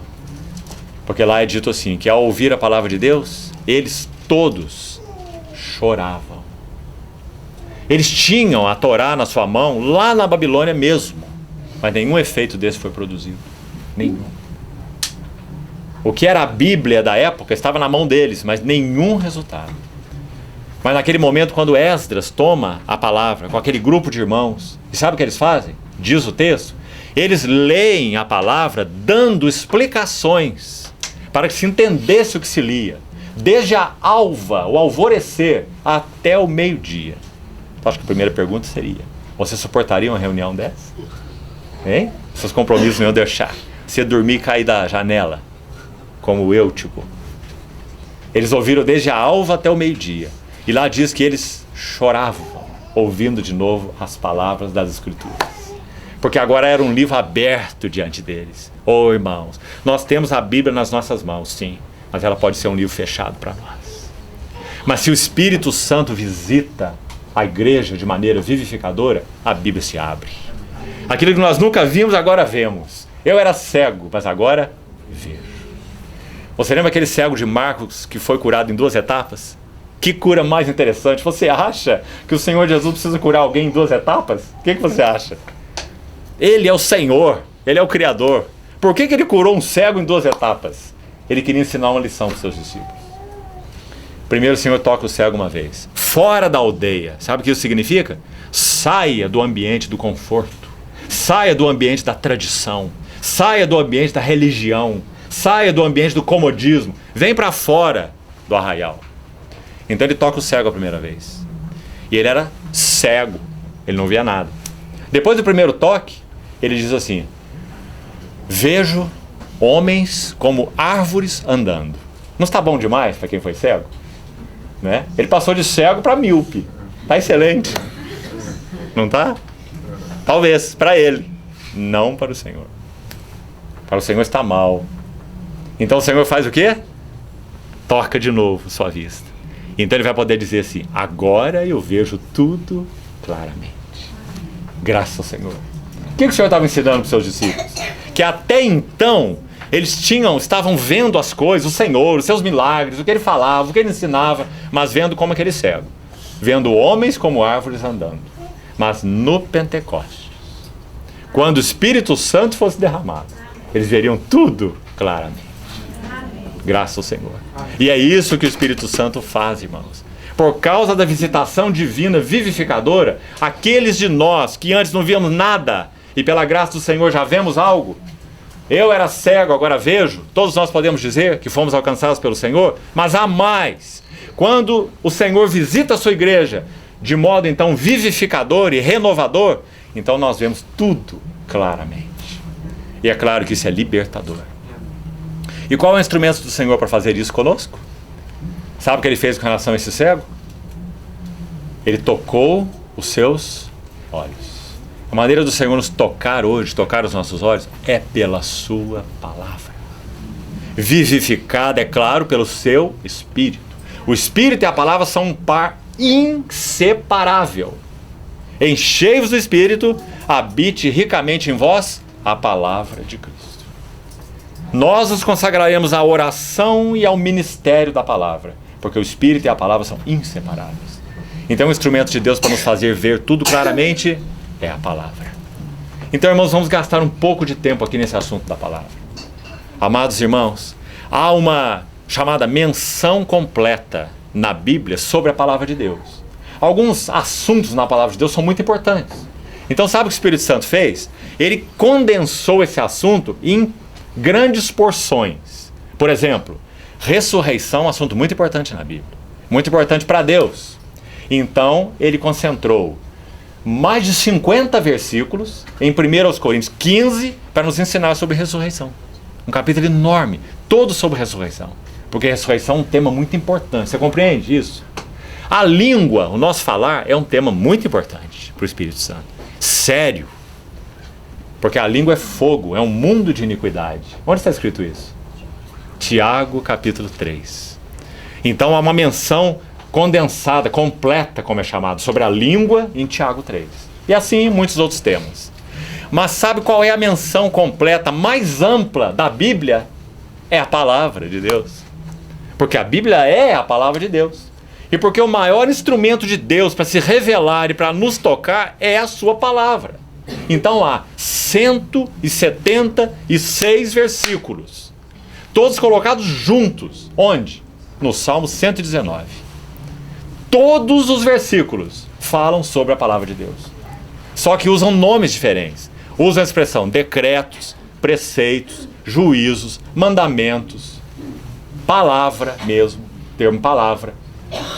Porque lá é dito assim, que ao ouvir a palavra de Deus, eles todos choravam. Eles tinham a Torá na sua mão, lá na Babilônia mesmo, mas nenhum efeito desse foi produzido. Nenhum. O que era a Bíblia da época estava na mão deles, mas nenhum resultado. Mas naquele momento, quando Esdras toma a palavra com aquele grupo de irmãos, e sabe o que eles fazem? Diz o texto, eles leem a palavra dando explicações para que se entendesse o que se lia, desde a alva, o alvorecer, até o meio-dia. Então, acho que a primeira pergunta seria, você suportaria uma reunião dessa? Hein? Seus compromissos não iam deixar você dormir e cair da janela, como eu, tipo. Eles ouviram desde a alva até o meio-dia. E lá diz que eles choravam, ouvindo de novo as palavras das Escrituras. Porque agora era um livro aberto diante deles. Oh, irmãos, nós temos a Bíblia nas nossas mãos, sim, mas ela pode ser um livro fechado para nós. Mas se o Espírito Santo visita a igreja de maneira vivificadora, a Bíblia se abre. Aquilo que nós nunca vimos, agora vemos. Eu era cego, mas agora vejo. Você lembra aquele cego de Marcos que foi curado em 2 etapas? Que cura mais interessante. Você acha que o Senhor Jesus precisa curar alguém em 2 etapas? O que você acha? Ele é o Senhor, Ele é o Criador. Por que Ele curou um cego em 2 etapas? Ele queria ensinar uma lição para os seus discípulos. Primeiro o Senhor toca o cego uma vez. Fora da aldeia. Sabe o que isso significa? Saia do ambiente do conforto. Saia do ambiente da tradição. Saia do ambiente da religião. Saia do ambiente do comodismo. Vem para fora do arraial. Então ele toca o cego a primeira vez. E ele era cego. Ele não via nada. Depois do primeiro toque, ele diz assim: vejo homens como árvores andando. Não está bom demais para quem foi cego? Né? Ele passou de cego para míope. Está excelente. Não está? Talvez, para ele. Não para o Senhor. Para o Senhor está mal. Então o Senhor faz o quê? Toca de novo sua vista. Então ele vai poder dizer assim: agora eu vejo tudo claramente. Graças ao Senhor. O que o Senhor estava ensinando para os seus discípulos? Que até então eles estavam vendo as coisas, o Senhor, os seus milagres, o que Ele falava, o que Ele ensinava, mas vendo como aquele cego. Vendo homens como árvores andando. Mas no Pentecostes, quando o Espírito Santo fosse derramado, eles veriam tudo claramente. Graças ao Senhor. E é isso que o Espírito Santo faz, irmãos. Por causa da visitação divina vivificadora, aqueles de nós que antes não víamos nada, e pela graça do Senhor já vemos algo. Eu era cego, agora vejo. Todos nós podemos dizer que fomos alcançados pelo Senhor, mas há mais. Quando o Senhor visita a sua igreja de modo então vivificador e renovador, então nós vemos tudo claramente. E é claro que isso é libertador. E qual é o instrumento do Senhor para fazer isso conosco? Sabe o que Ele fez com relação a esse cego? Ele tocou os seus olhos. A maneira do Senhor nos tocar hoje, tocar os nossos olhos, é pela sua palavra. Vivificada, é claro, pelo seu Espírito. O Espírito e a palavra são um par inseparável. Enchei-vos do Espírito, habite ricamente em vós a palavra de Cristo. Nós nos consagraremos à oração e ao ministério da palavra, porque o Espírito e a palavra são inseparáveis. Então o instrumento de Deus para nos fazer ver tudo claramente é a palavra. Então, irmãos, vamos gastar um pouco de tempo aqui nesse assunto da palavra. Amados irmãos, há uma chamada menção completa na Bíblia sobre a palavra de Deus. Alguns assuntos na palavra de Deus são muito importantes. Então, sabe o que o Espírito Santo fez? Ele condensou esse assunto em grandes porções. Por exemplo, ressurreição é um assunto muito importante na Bíblia. Muito importante para Deus. Então, ele concentrou mais de 50 versículos em 1 Coríntios 15 para nos ensinar sobre ressurreição. Um capítulo enorme, todo sobre ressurreição. Porque a ressurreição é um tema muito importante. Você compreende isso? A língua, o nosso falar, é um tema muito importante para o Espírito Santo. Sério. Porque a língua é fogo, é um mundo de iniquidade. Onde está escrito isso? Tiago, capítulo 3. Então há uma menção condensada, completa, como é chamado, sobre a língua em Tiago 3. E assim muitos outros temas. Mas sabe qual é a menção completa mais ampla da Bíblia? É a palavra de Deus. Porque a Bíblia é a palavra de Deus. E porque o maior instrumento de Deus para se revelar e para nos tocar é a sua palavra. Então há 176 versículos, todos colocados juntos. Onde? No Salmo 119. Todos os versículos falam sobre a palavra de Deus. Só que usam nomes diferentes. Usam a expressão decretos, preceitos, juízos, mandamentos, palavra mesmo, termo palavra.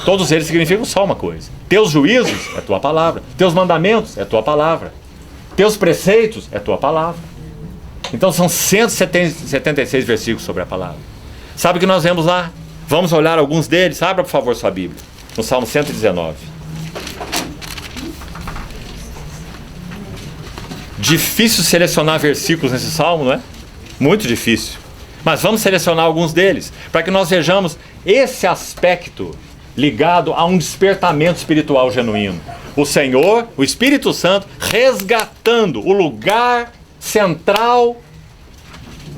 Todos eles significam só uma coisa. Teus juízos é tua palavra. Teus mandamentos é tua palavra. Teus preceitos é tua palavra. Então são 176 versículos sobre a palavra. Sabe o que nós vemos lá? Vamos olhar alguns deles. Abra, por favor, sua Bíblia. No Salmo 119. Difícil selecionar versículos nesse salmo, não é? Muito difícil. Mas vamos selecionar alguns deles, para que nós vejamos esse aspecto ligado a um despertamento espiritual genuíno. O Senhor, o Espírito Santo, resgatando o lugar central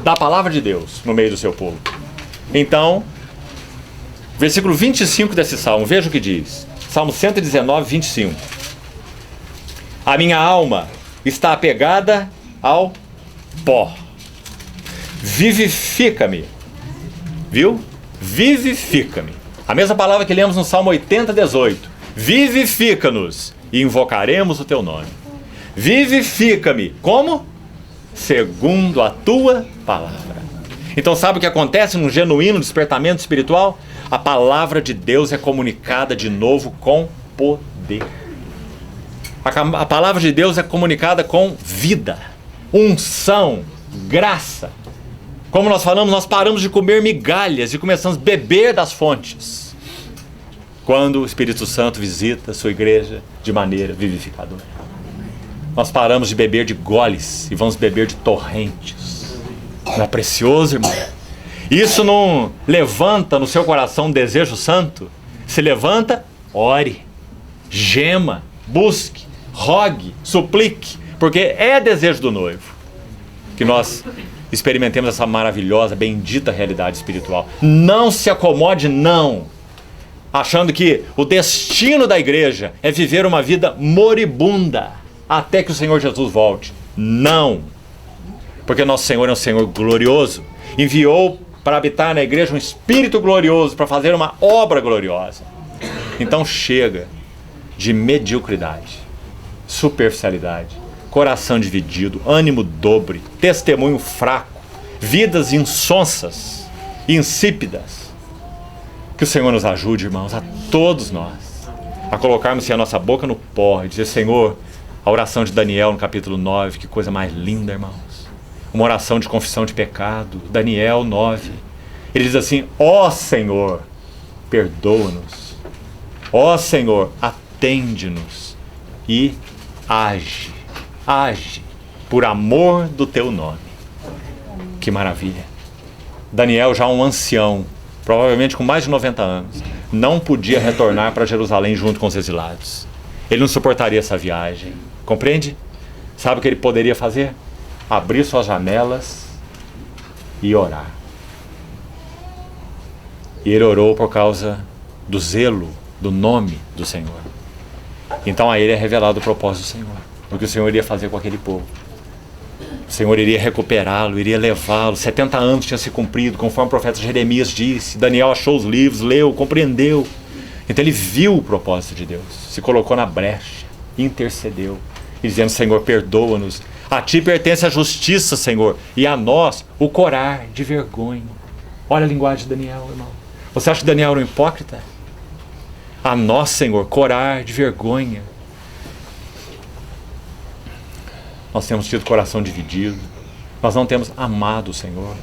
da palavra de Deus no meio do seu povo. Então, versículo 25 desse salmo, veja o que diz. Salmo 119, 25. A minha alma está apegada ao pó. Vivifica-me. Viu? Vivifica-me. A mesma palavra que lemos no Salmo 80, 18. Vivifica-nos e invocaremos o teu nome. Vivifica-me. Como? Segundo a tua palavra. Então sabe o que acontece num genuíno despertamento espiritual? A palavra de Deus é comunicada de novo com poder. A palavra de Deus é comunicada com vida, unção, graça. Como nós falamos, nós paramos de comer migalhas e começamos a beber das fontes quando o Espírito Santo visita a sua igreja de maneira vivificadora. Nós paramos de beber de goles e vamos beber de torrentes. Não é precioso, irmão? Isso não levanta no seu coração um desejo santo? Se levanta, ore, gema, busque, rogue, suplique, porque é desejo do noivo que nós experimentemos essa maravilhosa, bendita realidade espiritual. Não se acomode, não, achando que o destino da igreja é viver uma vida moribunda até que o Senhor Jesus volte. Não, porque nosso Senhor é um Senhor glorioso, enviou para habitar na igreja um Espírito glorioso, para fazer uma obra gloriosa. Então chega de mediocridade, superficialidade, coração dividido, ânimo dobre, testemunho fraco, vidas insonsas, insípidas. Que o Senhor nos ajude, irmãos, a todos nós, a colocarmos a nossa boca no pó e dizer: Senhor, a oração de Daniel no capítulo 9, que coisa mais linda, irmãos. Uma oração de confissão de pecado, Daniel 9. Ele diz assim: ó Senhor, perdoa-nos. Ó Senhor, atende-nos e age, age, por amor do teu nome. Que maravilha. Daniel, já um ancião, provavelmente com mais de 90 anos, não podia retornar para Jerusalém junto com os exilados. Ele não suportaria essa viagem, compreende? Sabe o que ele poderia fazer? Abrir suas janelas e orar. E ele orou por causa do zelo, do nome do Senhor. Então a ele é revelado o propósito do Senhor, o que o Senhor iria fazer com aquele povo. O Senhor iria recuperá-lo, iria levá-lo. 70 anos tinha se cumprido, conforme o profeta Jeremias disse. Daniel achou os livros, leu, compreendeu. Então ele viu o propósito de Deus, se colocou na brecha, intercedeu, e dizendo: Senhor, perdoa-nos. A ti pertence a justiça, Senhor, e a nós o corar de vergonha. Olha a linguagem de Daniel, irmão. Você acha que Daniel era um hipócrita? A nós, Senhor, corar de vergonha. Nós temos tido coração dividido. Nós não temos amado o Senhor.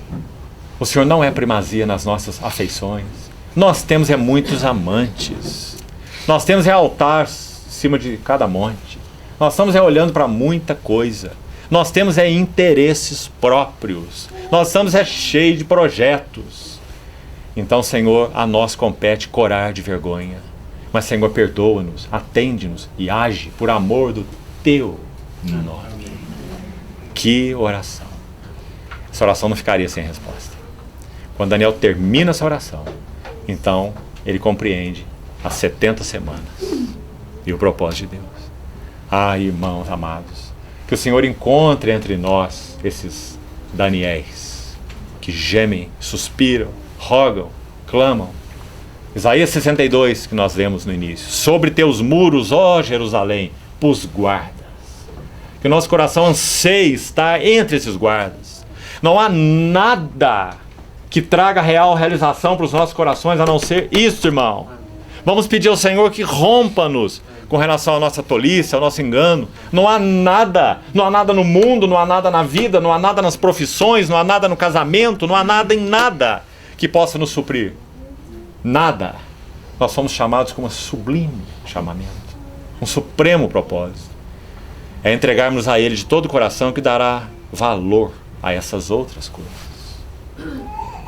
O Senhor não é primazia nas nossas afeições. Nós temos muitos amantes. Nós temos altar em cima de cada monte. Nós estamos olhando para muita coisa. Nós temos interesses próprios. Nós estamos cheios de projetos. Então, Senhor, a nós compete corar de vergonha. Mas, Senhor, perdoa-nos, atende-nos e age por amor do Teu nome. Que oração. Essa oração não ficaria sem resposta. Quando Daniel termina essa oração, então ele compreende as 70 semanas e o propósito de Deus. Irmãos amados, que o Senhor encontre entre nós esses Daniéis que gemem, suspiram, rogam, clamam. Isaías 62, que nós lemos no início. Sobre teus muros, ó Jerusalém, pus guardas. Que o nosso coração anseie estar entre esses guardas. Não há nada que traga real realização para os nossos corações a não ser isso, irmão. Vamos pedir ao Senhor que rompa-nos com relação à nossa tolice, ao nosso engano. Não há nada no mundo, não há nada na vida, não há nada nas profissões, não há nada no casamento, não há nada em nada que possa nos suprir. Nada. Nós somos chamados com um sublime chamamento, um supremo propósito. É entregarmos a Ele de todo o coração que dará valor a essas outras coisas.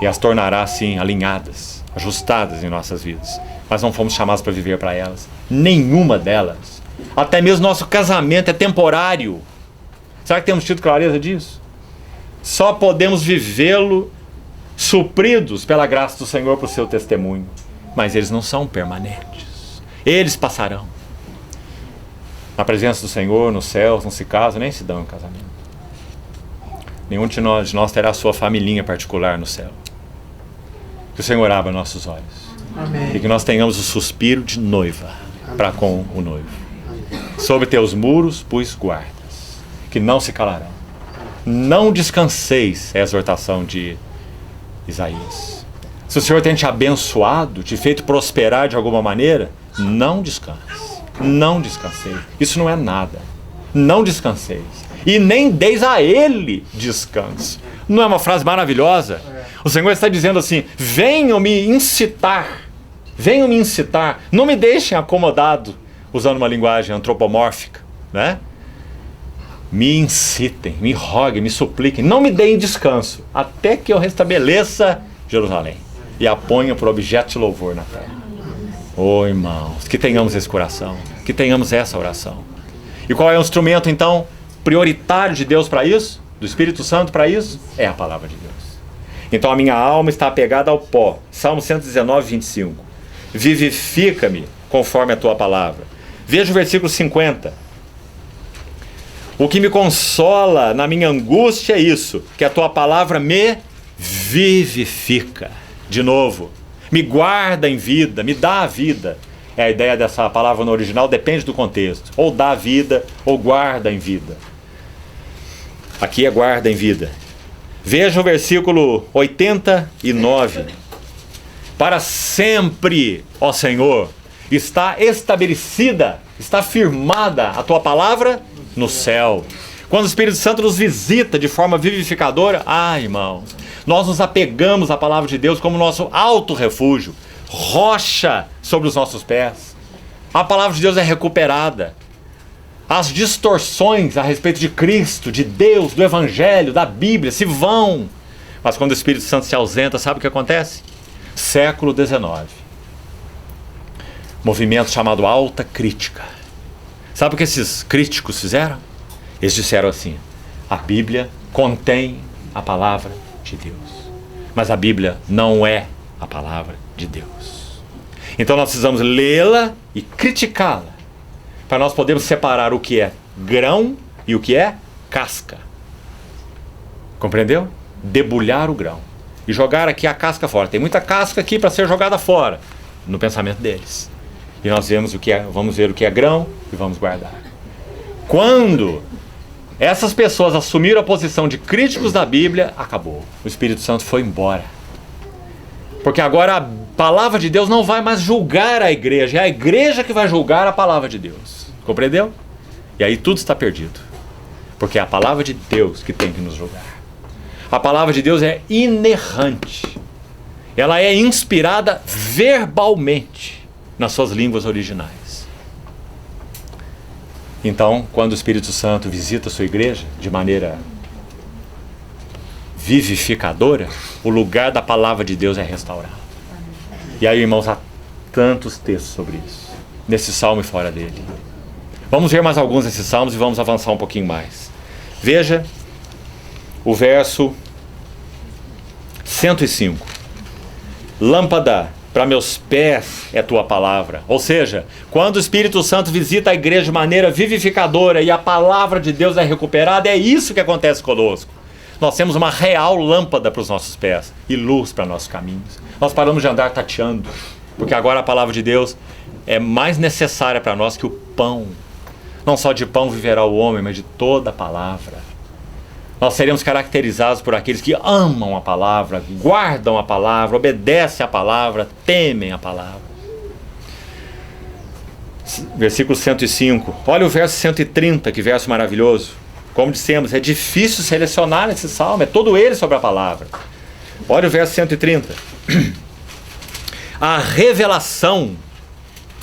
E as tornará assim alinhadas, ajustadas em nossas vidas. Mas não fomos chamados para viver para elas. Nenhuma delas. Até mesmo nosso casamento é temporário. Será que temos tido clareza disso? Só podemos vivê-lo supridos pela graça do Senhor para o seu testemunho. Mas eles não são permanentes. Eles passarão. Na presença do Senhor, nos céus, não se casam, nem se dão em casamento. Nenhum de nós terá a sua familhinha particular no céu. Que o Senhor abra nossos olhos. Amém. E que nós tenhamos o suspiro de noiva para com o noivo. Sobre teus muros pus guardas, que não se calarão. Não descanseis, é a exortação de Isaías. Se o Senhor tem te abençoado, te feito prosperar de alguma maneira, não descanse. Não descanseis. Isso não é nada. Não descanseis. E nem deis a Ele descanso. Não é uma frase maravilhosa? O Senhor está dizendo assim: venham me incitar. Venham me incitar. Não me deixem acomodado, usando uma linguagem antropomórfica, né? Me incitem, me roguem, me supliquem. Não me deem descanso, até que eu restabeleça Jerusalém e a ponha por objeto de louvor na terra. Oh, irmãos, que tenhamos esse coração, que tenhamos essa oração. E qual é o instrumento, então, prioritário de Deus para isso? Do Espírito Santo para isso? É a palavra de Deus. Então a minha alma está apegada ao pó. Salmo 119, 25. Vivifica-me conforme a tua palavra. Veja o versículo 50. O que me consola na minha angústia é isso, que a tua palavra me vivifica. De novo, me guarda em vida, me dá a vida. É a ideia dessa palavra no original, depende do contexto. Ou dá vida, ou guarda em vida. Aqui é guarda em vida. Veja o versículo 89. Para sempre, ó Senhor, está estabelecida, está firmada a tua palavra no céu. Quando o Espírito Santo nos visita de forma vivificadora, irmãos, nós nos apegamos à palavra de Deus como nosso alto refúgio, rocha sobre os nossos pés. A palavra de Deus é recuperada. As distorções a respeito de Cristo, de Deus, do Evangelho, da Bíblia se vão. Mas quando o Espírito Santo se ausenta, sabe o que acontece? Século XIX. Movimento chamado alta crítica. Sabe o que esses críticos fizeram? Eles disseram assim: a Bíblia contém a palavra de Deus, mas a Bíblia não é a palavra de Deus. Então nós precisamos lê-la e criticá-la, para nós podermos separar o que é grão e o que é casca. Compreendeu? Debulhar o grão e jogar aqui a casca fora. Tem muita casca aqui para ser jogada fora, no pensamento deles. E nós vamos ver o que é grão e vamos guardar. Quando essas pessoas assumiram a posição de críticos da Bíblia, acabou. O Espírito Santo foi embora. Porque agora a palavra de Deus não vai mais julgar a igreja. É a igreja que vai julgar a palavra de Deus. Compreendeu? E aí tudo está perdido. Porque é a palavra de Deus que tem que nos julgar. A palavra de Deus é inerrante. Ela é inspirada verbalmente nas suas línguas originais. Então, quando o Espírito Santo visita a sua igreja de maneira vivificadora, o lugar da palavra de Deus é restaurado. E aí, irmãos, há tantos textos sobre isso, nesse salmo e fora dele. Vamos ver mais alguns desses salmos e vamos avançar um pouquinho mais. Veja o verso 105. Lâmpada para meus pés é tua palavra. Ou seja, quando o Espírito Santo visita a igreja de maneira vivificadora e a palavra de Deus é recuperada, é isso que acontece conosco. Nós temos uma real lâmpada para os nossos pés e luz para nossos caminhos. Nós paramos de andar tateando, porque agora a palavra de Deus é mais necessária para nós que o pão. Não só de pão viverá o homem, mas de toda a palavra. Nós seremos caracterizados por aqueles que amam a palavra, guardam a palavra, obedecem a palavra, temem a palavra. Versículo 105. Olha o verso 130, que verso maravilhoso. Como dissemos, é difícil selecionar esse salmo, é todo ele sobre a palavra. Olha o verso 130. A revelação,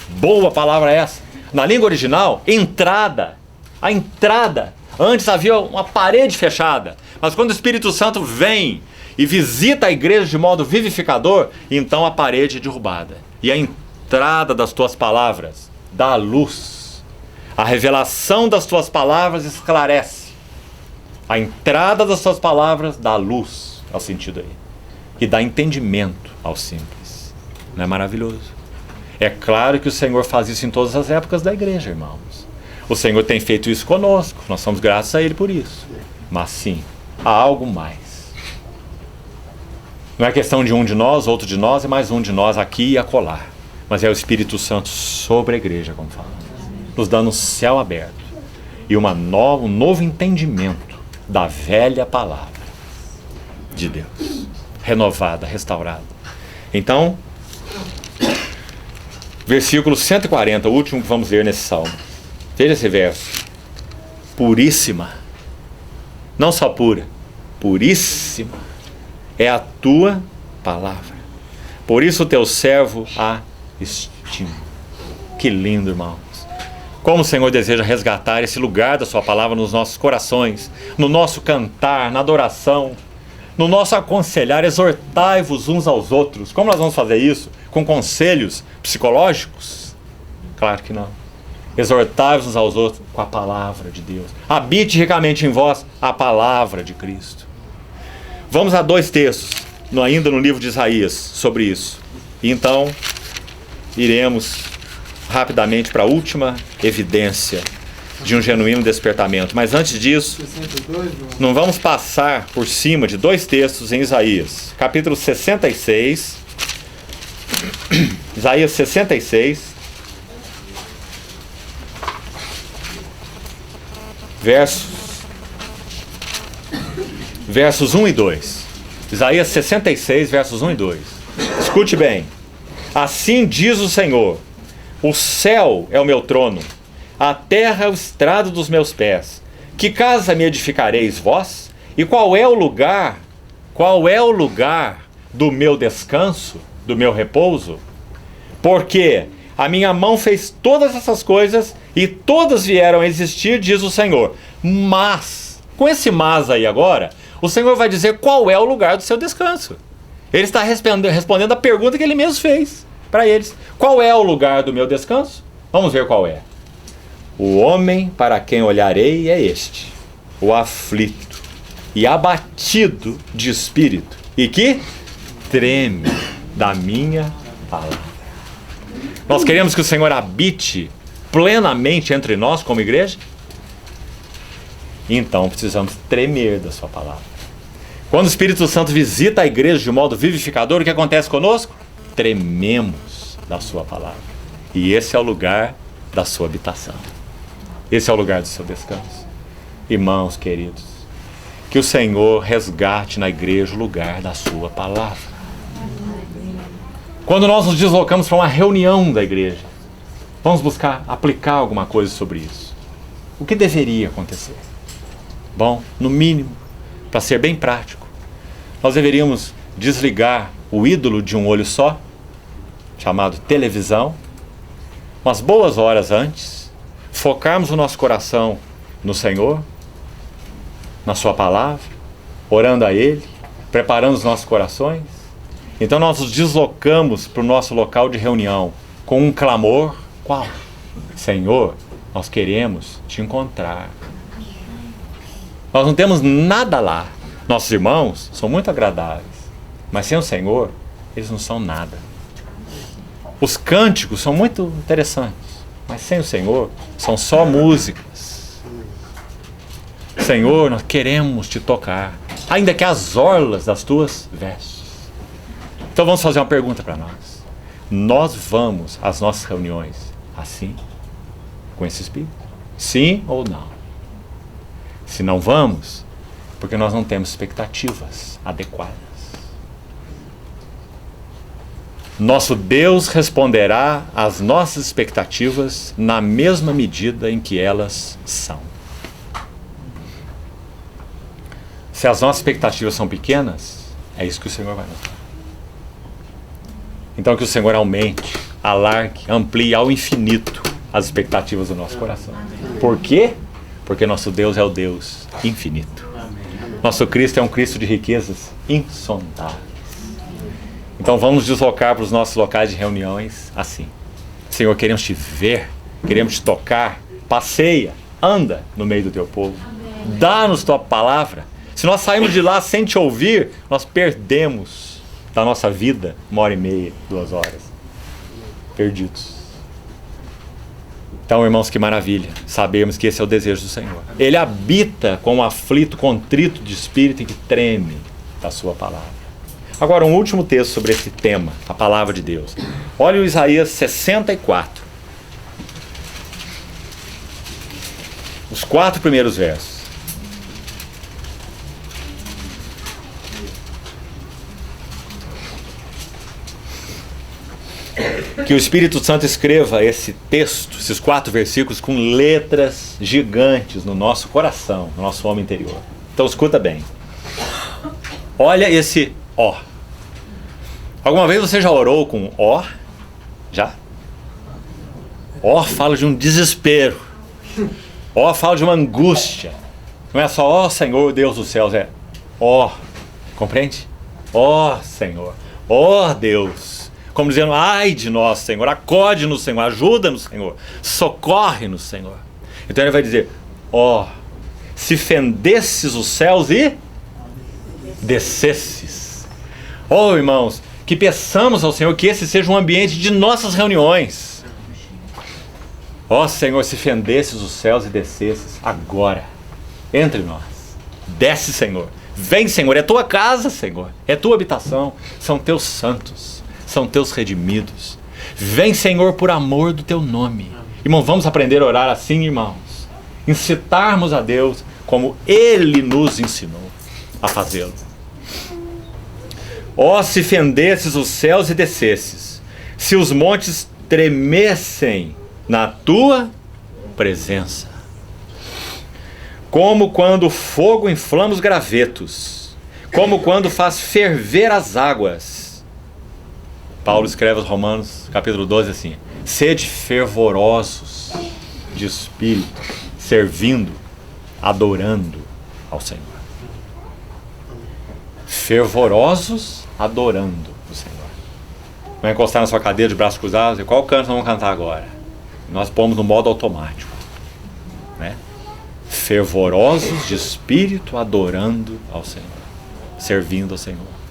boa palavra essa. Na língua original, entrada. A entrada. Antes havia uma parede fechada, mas quando o Espírito Santo vem e visita a igreja de modo vivificador, então a parede é derrubada. E a entrada das tuas palavras dá luz. A revelação das tuas palavras esclarece. A entrada das tuas palavras dá luz, é o sentido aí. E dá entendimento ao simples. Não é maravilhoso? É claro que o Senhor faz isso em todas as épocas da igreja, irmãos. O Senhor tem feito isso conosco, nós somos gratos a Ele por isso. Mas sim, há algo mais. Não é questão de um de nós, outro de nós e mais um de nós aqui e acolá. Mas é o Espírito Santo sobre a igreja, como falamos, nos dando um céu aberto e um novo entendimento da velha palavra de Deus, renovada, restaurada. Então, versículo 140, o último que vamos ler nesse salmo. Veja esse verso. Puríssima, não só pura, puríssima é a tua palavra. Por isso o teu servo a estima. Que lindo, irmãos. Como o Senhor deseja resgatar esse lugar da sua palavra nos nossos corações, no nosso cantar, na adoração, no nosso aconselhar. Exortai-vos uns aos outros. Como nós vamos fazer isso? Com conselhos psicológicos? Claro que não. Exortai-vos uns aos outros com a palavra de Deus. Habite ricamente em vós a palavra de Cristo. Vamos a dois textos, ainda no livro de Isaías, sobre isso. E então, iremos rapidamente para a última evidência de um genuíno despertamento. Mas antes disso, não vamos passar por cima de dois textos em Isaías. Capítulo 66. Isaías 66. Versos 1 e 2. Isaías 66, versos 1 e 2. Escute bem. Assim diz o Senhor: o céu é o meu trono, a terra é o estrado dos meus pés. Que casa me edificareis vós? E qual é o lugar do meu descanso, do meu repouso? Porque a minha mão fez todas essas coisas e todas vieram a existir, diz o Senhor. Mas, com esse mas aí agora, o Senhor vai dizer qual é o lugar do seu descanso. Ele está respondendo a pergunta que ele mesmo fez para eles. Qual é o lugar do meu descanso? Vamos ver qual é. O homem para quem olharei é este, o aflito e abatido de espírito, e que treme da minha palavra. Nós queremos que o Senhor habite plenamente entre nós como igreja? Então precisamos tremer da sua palavra. Quando o Espírito Santo visita a igreja de modo vivificador, o que acontece conosco? Trememos da sua palavra. E esse é o lugar da sua habitação. Esse é o lugar do seu descanso. Irmãos queridos, que o Senhor resgate na igreja o lugar da sua palavra. Quando nós nos deslocamos para uma reunião da igreja, vamos buscar aplicar alguma coisa sobre isso. O que deveria acontecer? Bom, no mínimo, para ser bem prático, nós deveríamos desligar o ídolo de um olho só, chamado televisão, umas boas horas antes, focarmos o nosso coração no Senhor, na sua palavra, orando a Ele, preparando os nossos corações, então nós nos deslocamos para o nosso local de reunião com um clamor. Qual? Senhor, nós queremos te encontrar. Nós não temos nada lá. Nossos irmãos são muito agradáveis, mas sem o Senhor, eles não são nada. Os cânticos são muito interessantes, mas sem o Senhor, são só músicas. Senhor, nós queremos te tocar, ainda que as orlas das tuas vestes. Então vamos fazer uma pergunta para nós. Nós vamos às nossas reuniões assim, com esse espírito? Sim ou não? Se não vamos, porque nós não temos expectativas adequadas. Nosso Deus responderá às nossas expectativas na mesma medida em que elas são. Se as nossas expectativas são pequenas, é isso que o Senhor vai nos dar. Então que o Senhor aumente, alargue, amplie ao infinito as expectativas do nosso coração. Por quê? Porque nosso Deus é o Deus infinito. Nosso Cristo é um Cristo de riquezas insondáveis. Então vamos deslocar para os nossos locais de reuniões assim. Senhor, queremos te ver, queremos te tocar. Passeia, anda no meio do teu povo. Dá-nos tua palavra. Se nós sairmos de lá sem te ouvir, nós perdemos da nossa vida 1h30, 2 horas. Perdidos. Então, irmãos, que maravilha. Sabemos que esse é o desejo do Senhor. Ele habita com um aflito, contrito de espírito em que treme da sua palavra. Agora, um último texto sobre esse tema, a palavra de Deus. Olha o Isaías 64. Os 4 primeiros versos. Que o Espírito Santo escreva esse texto, esses 4 versículos, com letras gigantes no nosso coração, no nosso homem interior. Então escuta bem. Olha esse ó. Alguma vez você já orou com ó? Já? Ó fala de um desespero. Ó fala de uma angústia. Não é só ó Senhor Deus dos céus, é ó. Compreende? Ó Senhor. Ó Deus. Como dizendo, ai de nós, Senhor, acode-nos, Senhor, ajuda-nos, Senhor, socorre-nos, Senhor. Então ele vai dizer, ó, se fendesses os céus e descesses. Ó, irmãos, que peçamos ao Senhor que esse seja um ambiente de nossas reuniões. Ó, Senhor, se fendesses os céus e descesses agora, entre nós. Desce, Senhor. Vem, Senhor, é tua casa, Senhor, é tua habitação, são teus santos. São teus redimidos. Vem, Senhor, por amor do teu nome. Irmão, vamos aprender a orar assim, irmãos. Incitarmos a Deus como Ele nos ensinou a fazê-lo. Ó, se fendesses os céus e descesses, se os montes tremessem na tua presença, como quando o fogo inflama os gravetos, como quando faz ferver as águas. Paulo escreve aos Romanos, capítulo 12, assim: sede fervorosos de espírito, servindo, adorando ao Senhor. Fervorosos, adorando o Senhor. Vai encostar na sua cadeira de braços cruzados e qual canto nós vamos cantar agora? Nós pomos no modo automático, né? Fervorosos de espírito, adorando ao Senhor, servindo ao Senhor.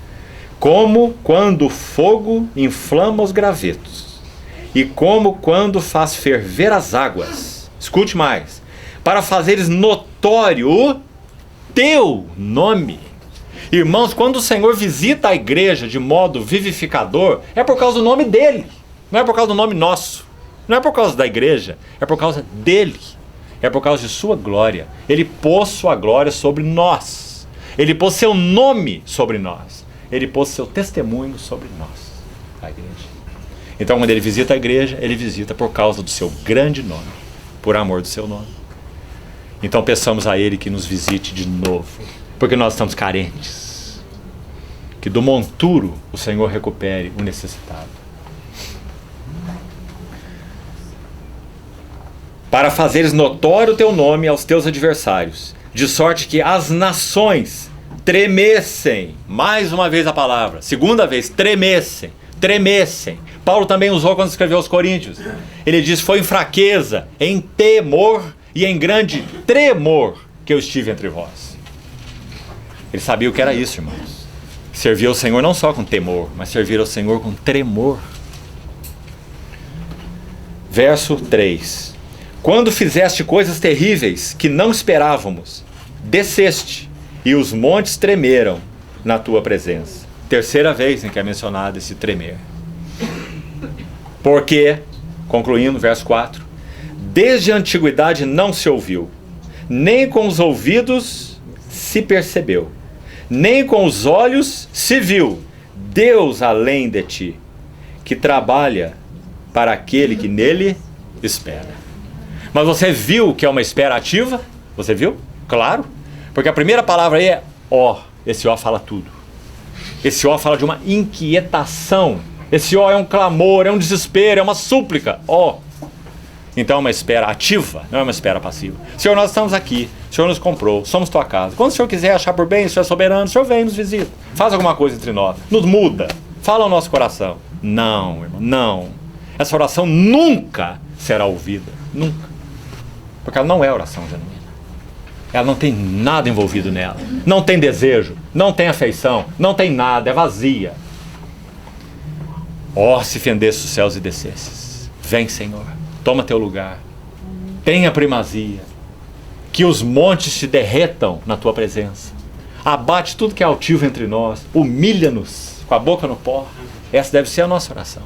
Como quando o fogo inflama os gravetos, e como quando faz ferver as águas. Escute mais. Para fazeres notório o teu nome. Irmãos, quando o Senhor visita a igreja de modo vivificador, é por causa do nome dele. Não é por causa do nome nosso. Não é por causa da igreja. É por causa dele. É por causa de sua glória. Ele pôs sua glória sobre nós. Ele pôs seu nome sobre nós. Ele pôs seu testemunho sobre nós, a igreja. Então, quando ele visita a igreja, ele visita por causa do seu grande nome, por amor do seu nome. Então, peçamos a ele que nos visite de novo, porque nós estamos carentes. Que do monturo o Senhor recupere o necessitado. para fazeres notório o teu nome aos teus adversários, de sorte que as nações tremessem. Mais uma vez a palavra, segunda vez, tremessem. Paulo também usou quando escreveu aos Coríntios. Ele diz: foi em fraqueza, em temor e em grande tremor que eu estive entre vós. Ele sabia o que era isso, irmãos. Servir ao Senhor não só com temor, mas servir ao Senhor com tremor. Verso 3: quando fizeste coisas terríveis que não esperávamos, desceste, e os montes tremeram na tua presença. Terceira vez em que é mencionado esse tremer. Porque, concluindo, verso 4, desde a antiguidade não se ouviu, nem com os ouvidos se percebeu, nem com os olhos se viu, Deus além de ti, que trabalha para aquele que nele espera. Mas você viu que é uma espera ativa? Você viu? Claro. Porque a primeira palavra aí é ó. Esse ó fala tudo. Esse ó fala de uma inquietação. Esse ó é um clamor, é um desespero, é uma súplica. Ó. Então é uma espera ativa, não é uma espera passiva. Senhor, nós estamos aqui. O Senhor nos comprou, somos tua casa. Quando o Senhor quiser achar por bem, o Senhor é soberano, o Senhor vem e nos visita. Faz alguma coisa entre nós. Nos muda. Fala ao nosso coração. Não, irmão, não. Essa oração nunca será ouvida. Nunca. Porque ela não é oração genuína. Ela não tem nada envolvido nela. Não tem desejo, não tem afeição, não tem nada, é vazia. Ó, se fendesse os céus e descesses. Vem, Senhor, toma teu lugar. Tenha primazia. Que os montes se derretam na tua presença. Abate tudo que é altivo entre nós. Humilha-nos com a boca no pó. Essa deve ser a nossa oração.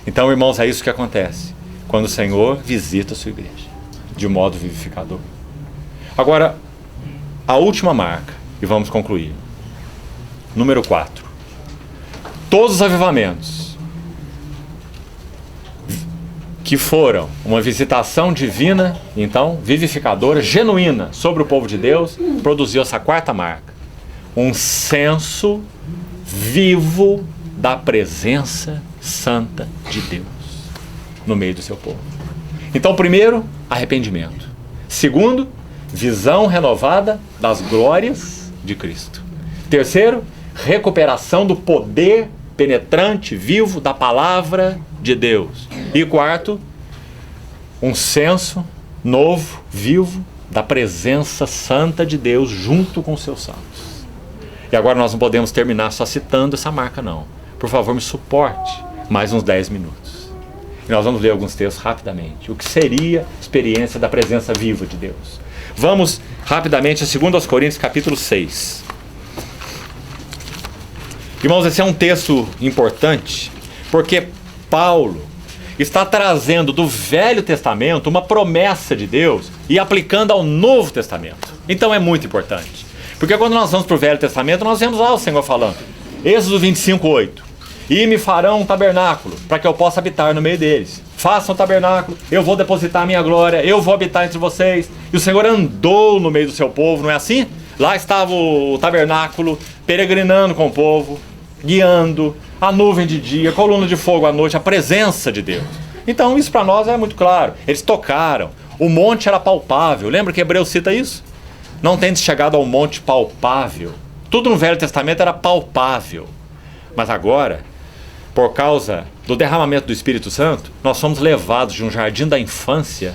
Então, irmãos, é isso que acontece quando o Senhor visita a sua igreja de modo vivificador. Agora, a última marca, e vamos concluir. Número 4. Todos os avivamentos que foram uma visitação divina, então, vivificadora, genuína, sobre o povo de Deus, produziu essa quarta marca. Um senso vivo da presença santa de Deus no meio do seu povo. Então, primeiro, arrependimento. Segundo, visão renovada das glórias de Cristo. Terceiro, recuperação do poder penetrante, vivo da palavra de Deus. E quarto, um senso novo, vivo, da presença santa de Deus junto com os seus santos. E agora nós não podemos terminar só citando essa marca, não. Por favor, me suporte mais uns 10 minutos. E nós vamos ler alguns textos rapidamente. O que seria a experiência da presença viva de Deus? Vamos rapidamente a 2 Coríntios capítulo 6. Irmãos, esse é um texto importante, porque Paulo está trazendo do Velho Testamento uma promessa de Deus e aplicando ao Novo Testamento. Então é muito importante. Porque quando nós vamos para o Velho Testamento, nós vemos lá o Senhor falando, Êxodo 25:8. E me farão um tabernáculo, para que eu possa habitar no meio deles. Façam um tabernáculo, eu vou depositar a minha glória, eu vou habitar entre vocês. E o Senhor andou no meio do seu povo, não é assim? Lá estava o tabernáculo, peregrinando com o povo, guiando, a nuvem de dia, coluna de fogo à noite, a presença de Deus. Então isso para nós é muito claro. Eles tocaram, o monte era palpável. Lembra que Hebreus cita isso? Não tem chegado ao monte palpável. Tudo no Velho Testamento era palpável. Mas agora, por causa do derramamento do Espírito Santo, nós somos levados de um jardim da infância,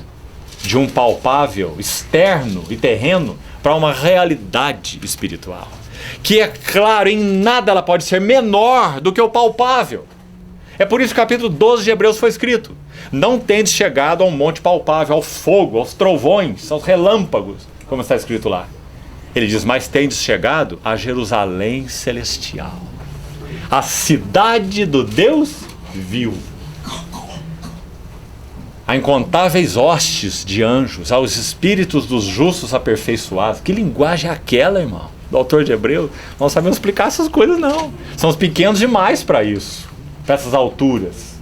de um palpável, externo e terreno, para uma realidade espiritual. Que é claro, em nada ela pode ser menor do que o palpável. É por isso que o capítulo 12 de Hebreus foi escrito. Não tendes chegado a um monte palpável, ao fogo, aos trovões, aos relâmpagos, como está escrito lá. Ele diz, mas tendes chegado a Jerusalém celestial, a cidade do Deus vivo, a incontáveis hostes de anjos, aos espíritos dos justos aperfeiçoados. Que linguagem é aquela, irmão? Do autor de Hebreus, não sabemos explicar essas coisas, não. Somos pequenos demais para isso, para essas alturas.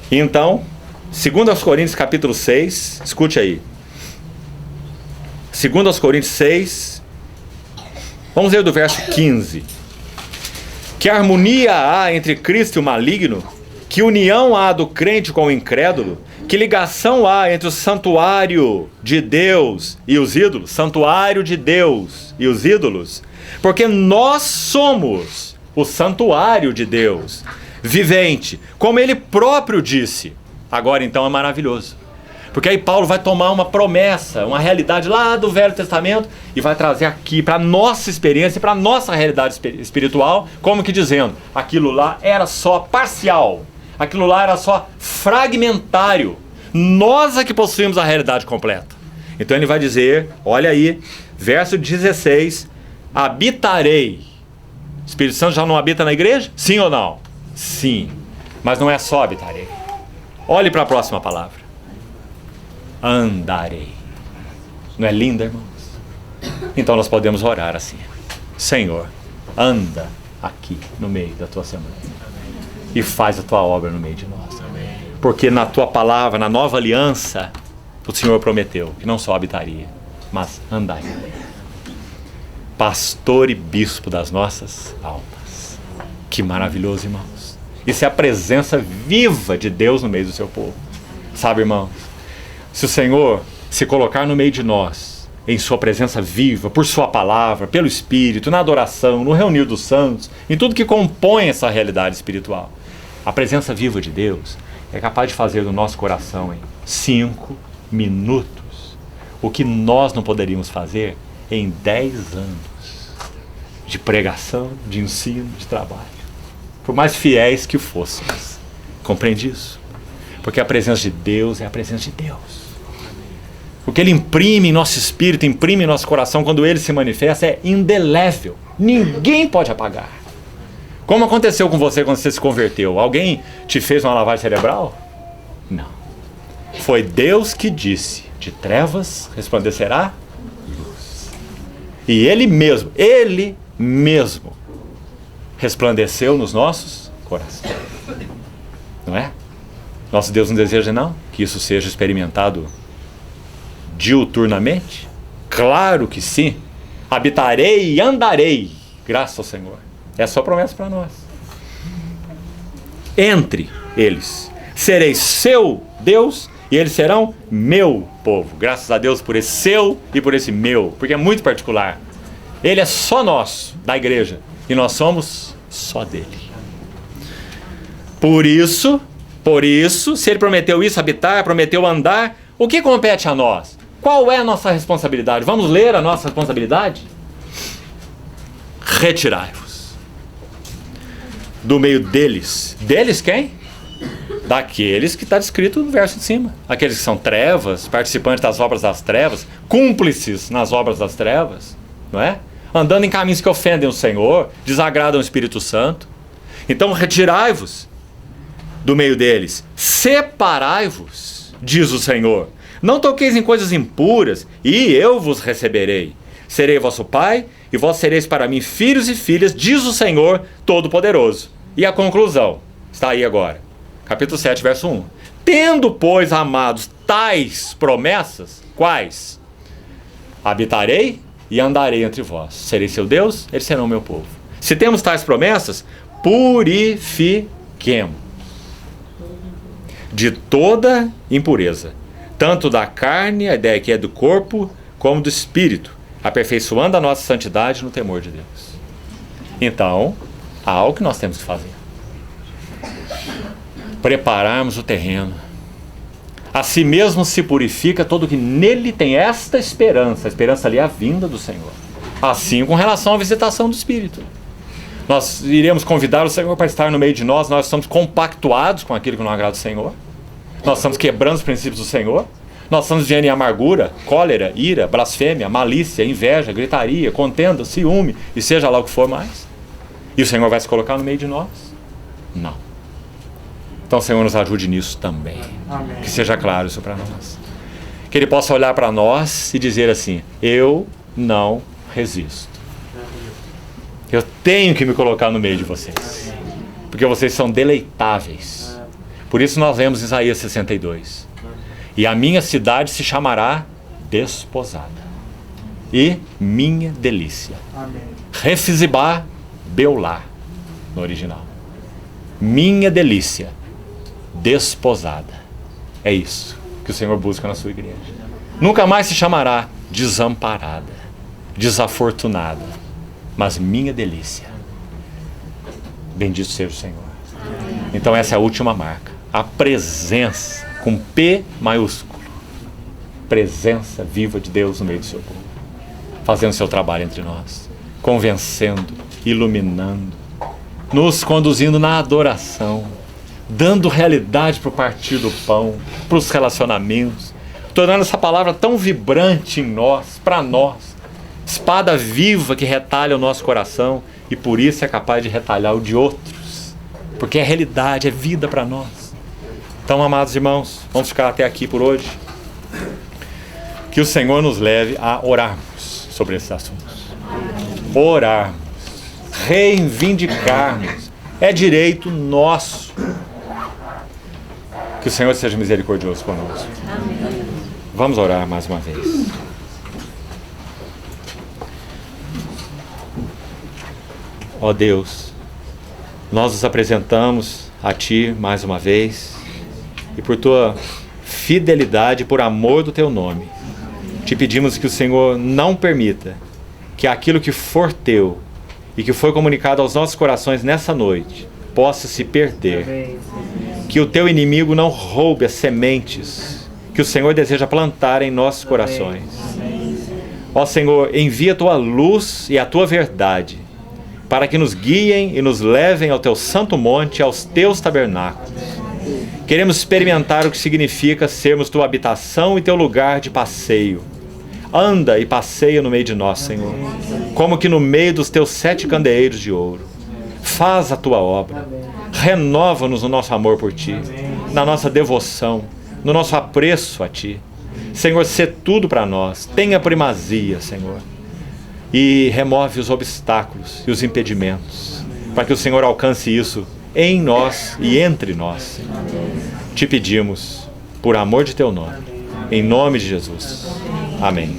Então, 2 Coríntios capítulo 6, escute aí. 2 Coríntios 6, vamos ler do verso 15. Que harmonia há entre Cristo e o maligno? Que união há do crente com o incrédulo? Que ligação há entre o santuário de Deus e os ídolos? Santuário de Deus e os ídolos? Porque nós somos o santuário de Deus, vivente, como ele próprio disse. Agora então é maravilhoso. Porque aí Paulo vai tomar uma promessa, uma realidade lá do Velho Testamento e vai trazer aqui para a nossa experiência, para a nossa realidade espiritual, como que dizendo, aquilo lá era só parcial, aquilo lá era só fragmentário. Nós é que possuímos a realidade completa. Então ele vai dizer, olha aí, verso 16, habitarei. O Espírito Santo já não habita na igreja? Sim ou não? Sim, mas não é só habitarei. Olhe para a próxima palavra. Andarei. Não é linda, irmãos? Então nós podemos orar assim: Senhor, anda aqui no meio da tua Assembleia e faz a tua obra no meio de nós. Porque na tua palavra, na nova aliança, o Senhor prometeu que não só habitaria, mas andaria. Pastor e bispo das nossas almas. Que maravilhoso, irmãos. Isso é a presença viva de Deus no meio do seu povo. Sabe, irmãos? Se o Senhor se colocar no meio de nós, em sua presença viva, por sua palavra, pelo Espírito, na adoração, no reunir dos santos, em tudo que compõe essa realidade espiritual, a presença viva de Deus é capaz de fazer do nosso coração em 5 minutos o que nós não poderíamos fazer em 10 anos de pregação, de ensino, de trabalho, por mais fiéis que fôssemos. Compreende isso? Porque a presença de Deus é a presença de Deus. O que Ele imprime em nosso espírito, imprime em nosso coração, quando Ele se manifesta, é indelével. Ninguém pode apagar. Como aconteceu com você quando você se converteu? Alguém te fez uma lavagem cerebral? Não. Foi Deus que disse, de trevas resplandecerá luz. E Ele mesmo, resplandeceu nos nossos corações. Não é? Nosso Deus não deseja, não, que isso seja experimentado diuturnamente? Claro que sim. Habitarei e andarei, graças ao Senhor. É a sua promessa para nós. Entre eles serei seu Deus e eles serão meu povo. Graças a Deus por esse seu e por esse meu, porque é muito particular. Ele é só nosso, da igreja, e nós somos só dele. Por isso, se ele prometeu isso, habitar, prometeu andar, o que compete a nós? Qual é a nossa responsabilidade? Vamos ler a nossa responsabilidade? Retirai-vos do meio deles. Deles quem? Daqueles que está descrito no verso de cima. Aqueles que são trevas, participantes das obras das trevas, cúmplices nas obras das trevas, não é? Andando em caminhos que ofendem o Senhor, desagradam o Espírito Santo. Então retirai-vos do meio deles, separai-vos, diz o Senhor. Não toqueis em coisas impuras, e eu vos receberei. Serei vosso pai, e vós sereis para mim filhos e filhas, diz o Senhor Todo-Poderoso. E a conclusão está aí agora. Capítulo 7, verso 1. Tendo, pois, amados, tais promessas, quais? Habitarei e andarei entre vós. Serei seu Deus, eles serão meu povo. Se temos tais promessas, purifiquemos de toda impureza, tanto da carne, a ideia que é do corpo, como do espírito, aperfeiçoando a nossa santidade no temor de Deus. Então, há algo que nós temos que fazer: prepararmos o terreno. A si mesmo se purifica todo que nele tem esta esperança. A esperança ali é a vinda do Senhor. Assim com relação à visitação do Espírito. Nós iremos convidar o Senhor para estar no meio de nós. Nós estamos compactuados com aquilo que não agrada o Senhor. Nós estamos quebrando os princípios do Senhor. Nós estamos vivendo em amargura, cólera, ira, blasfêmia, malícia, inveja, gritaria, contenda, ciúme, e seja lá o que for mais. E o Senhor vai se colocar no meio de nós? Não. Então o Senhor nos ajude nisso também. Amém. Que seja claro isso para nós. Que Ele possa olhar para nós e dizer assim: eu não resisto. Eu tenho que me colocar no meio de vocês. Porque vocês são deleitáveis. Por isso nós lemos Isaías 62. E a minha cidade se chamará desposada. E minha delícia. Refizibá Beulá, no original. Minha delícia desposada. É isso que o Senhor busca na sua igreja. Nunca mais se chamará desamparada, desafortunada, mas minha delícia. Bendito seja o Senhor. Então essa é a última marca. A presença, com P maiúsculo. Presença viva de Deus no meio do seu povo. Fazendo seu trabalho entre nós. Convencendo, iluminando, nos conduzindo na adoração, dando realidade para o partir do pão, para os relacionamentos, tornando essa palavra tão vibrante em nós, para nós, espada viva que retalha o nosso coração e por isso é capaz de retalhar o de outros, porque é realidade, é vida para nós. Então, amados irmãos, vamos ficar até aqui por hoje. Que o Senhor nos leve a orarmos sobre esses assuntos. Orarmos, reivindicarmos, é direito nosso. Que o Senhor seja misericordioso conosco. Vamos orar mais uma vez. Ó Deus, nós nos apresentamos a Ti mais uma vez e por Tua fidelidade, por amor do Teu nome, Te pedimos que o Senhor não permita que aquilo que for Teu e que foi comunicado aos nossos corações nessa noite possa se perder. Que o Teu inimigo não roube as sementes que o Senhor deseja plantar em nossos corações. Ó Senhor, envia a Tua luz e a Tua verdade para que nos guiem e nos levem ao Teu santo monte, aos Teus tabernáculos. Queremos experimentar o que significa sermos Tua habitação e Teu lugar de passeio. Anda e passeia no meio de nós, Senhor, como que no meio dos Teus 7 candeeiros de ouro. Faz a Tua obra. Renova-nos no nosso amor por Ti, na nossa devoção, no nosso apreço a Ti. Senhor, sê tudo para nós. Tenha primazia, Senhor. E remove os obstáculos e os impedimentos, para que o Senhor alcance isso em nós e entre nós, Senhor. Te pedimos, por amor de Teu nome, em nome de Jesus. Amém.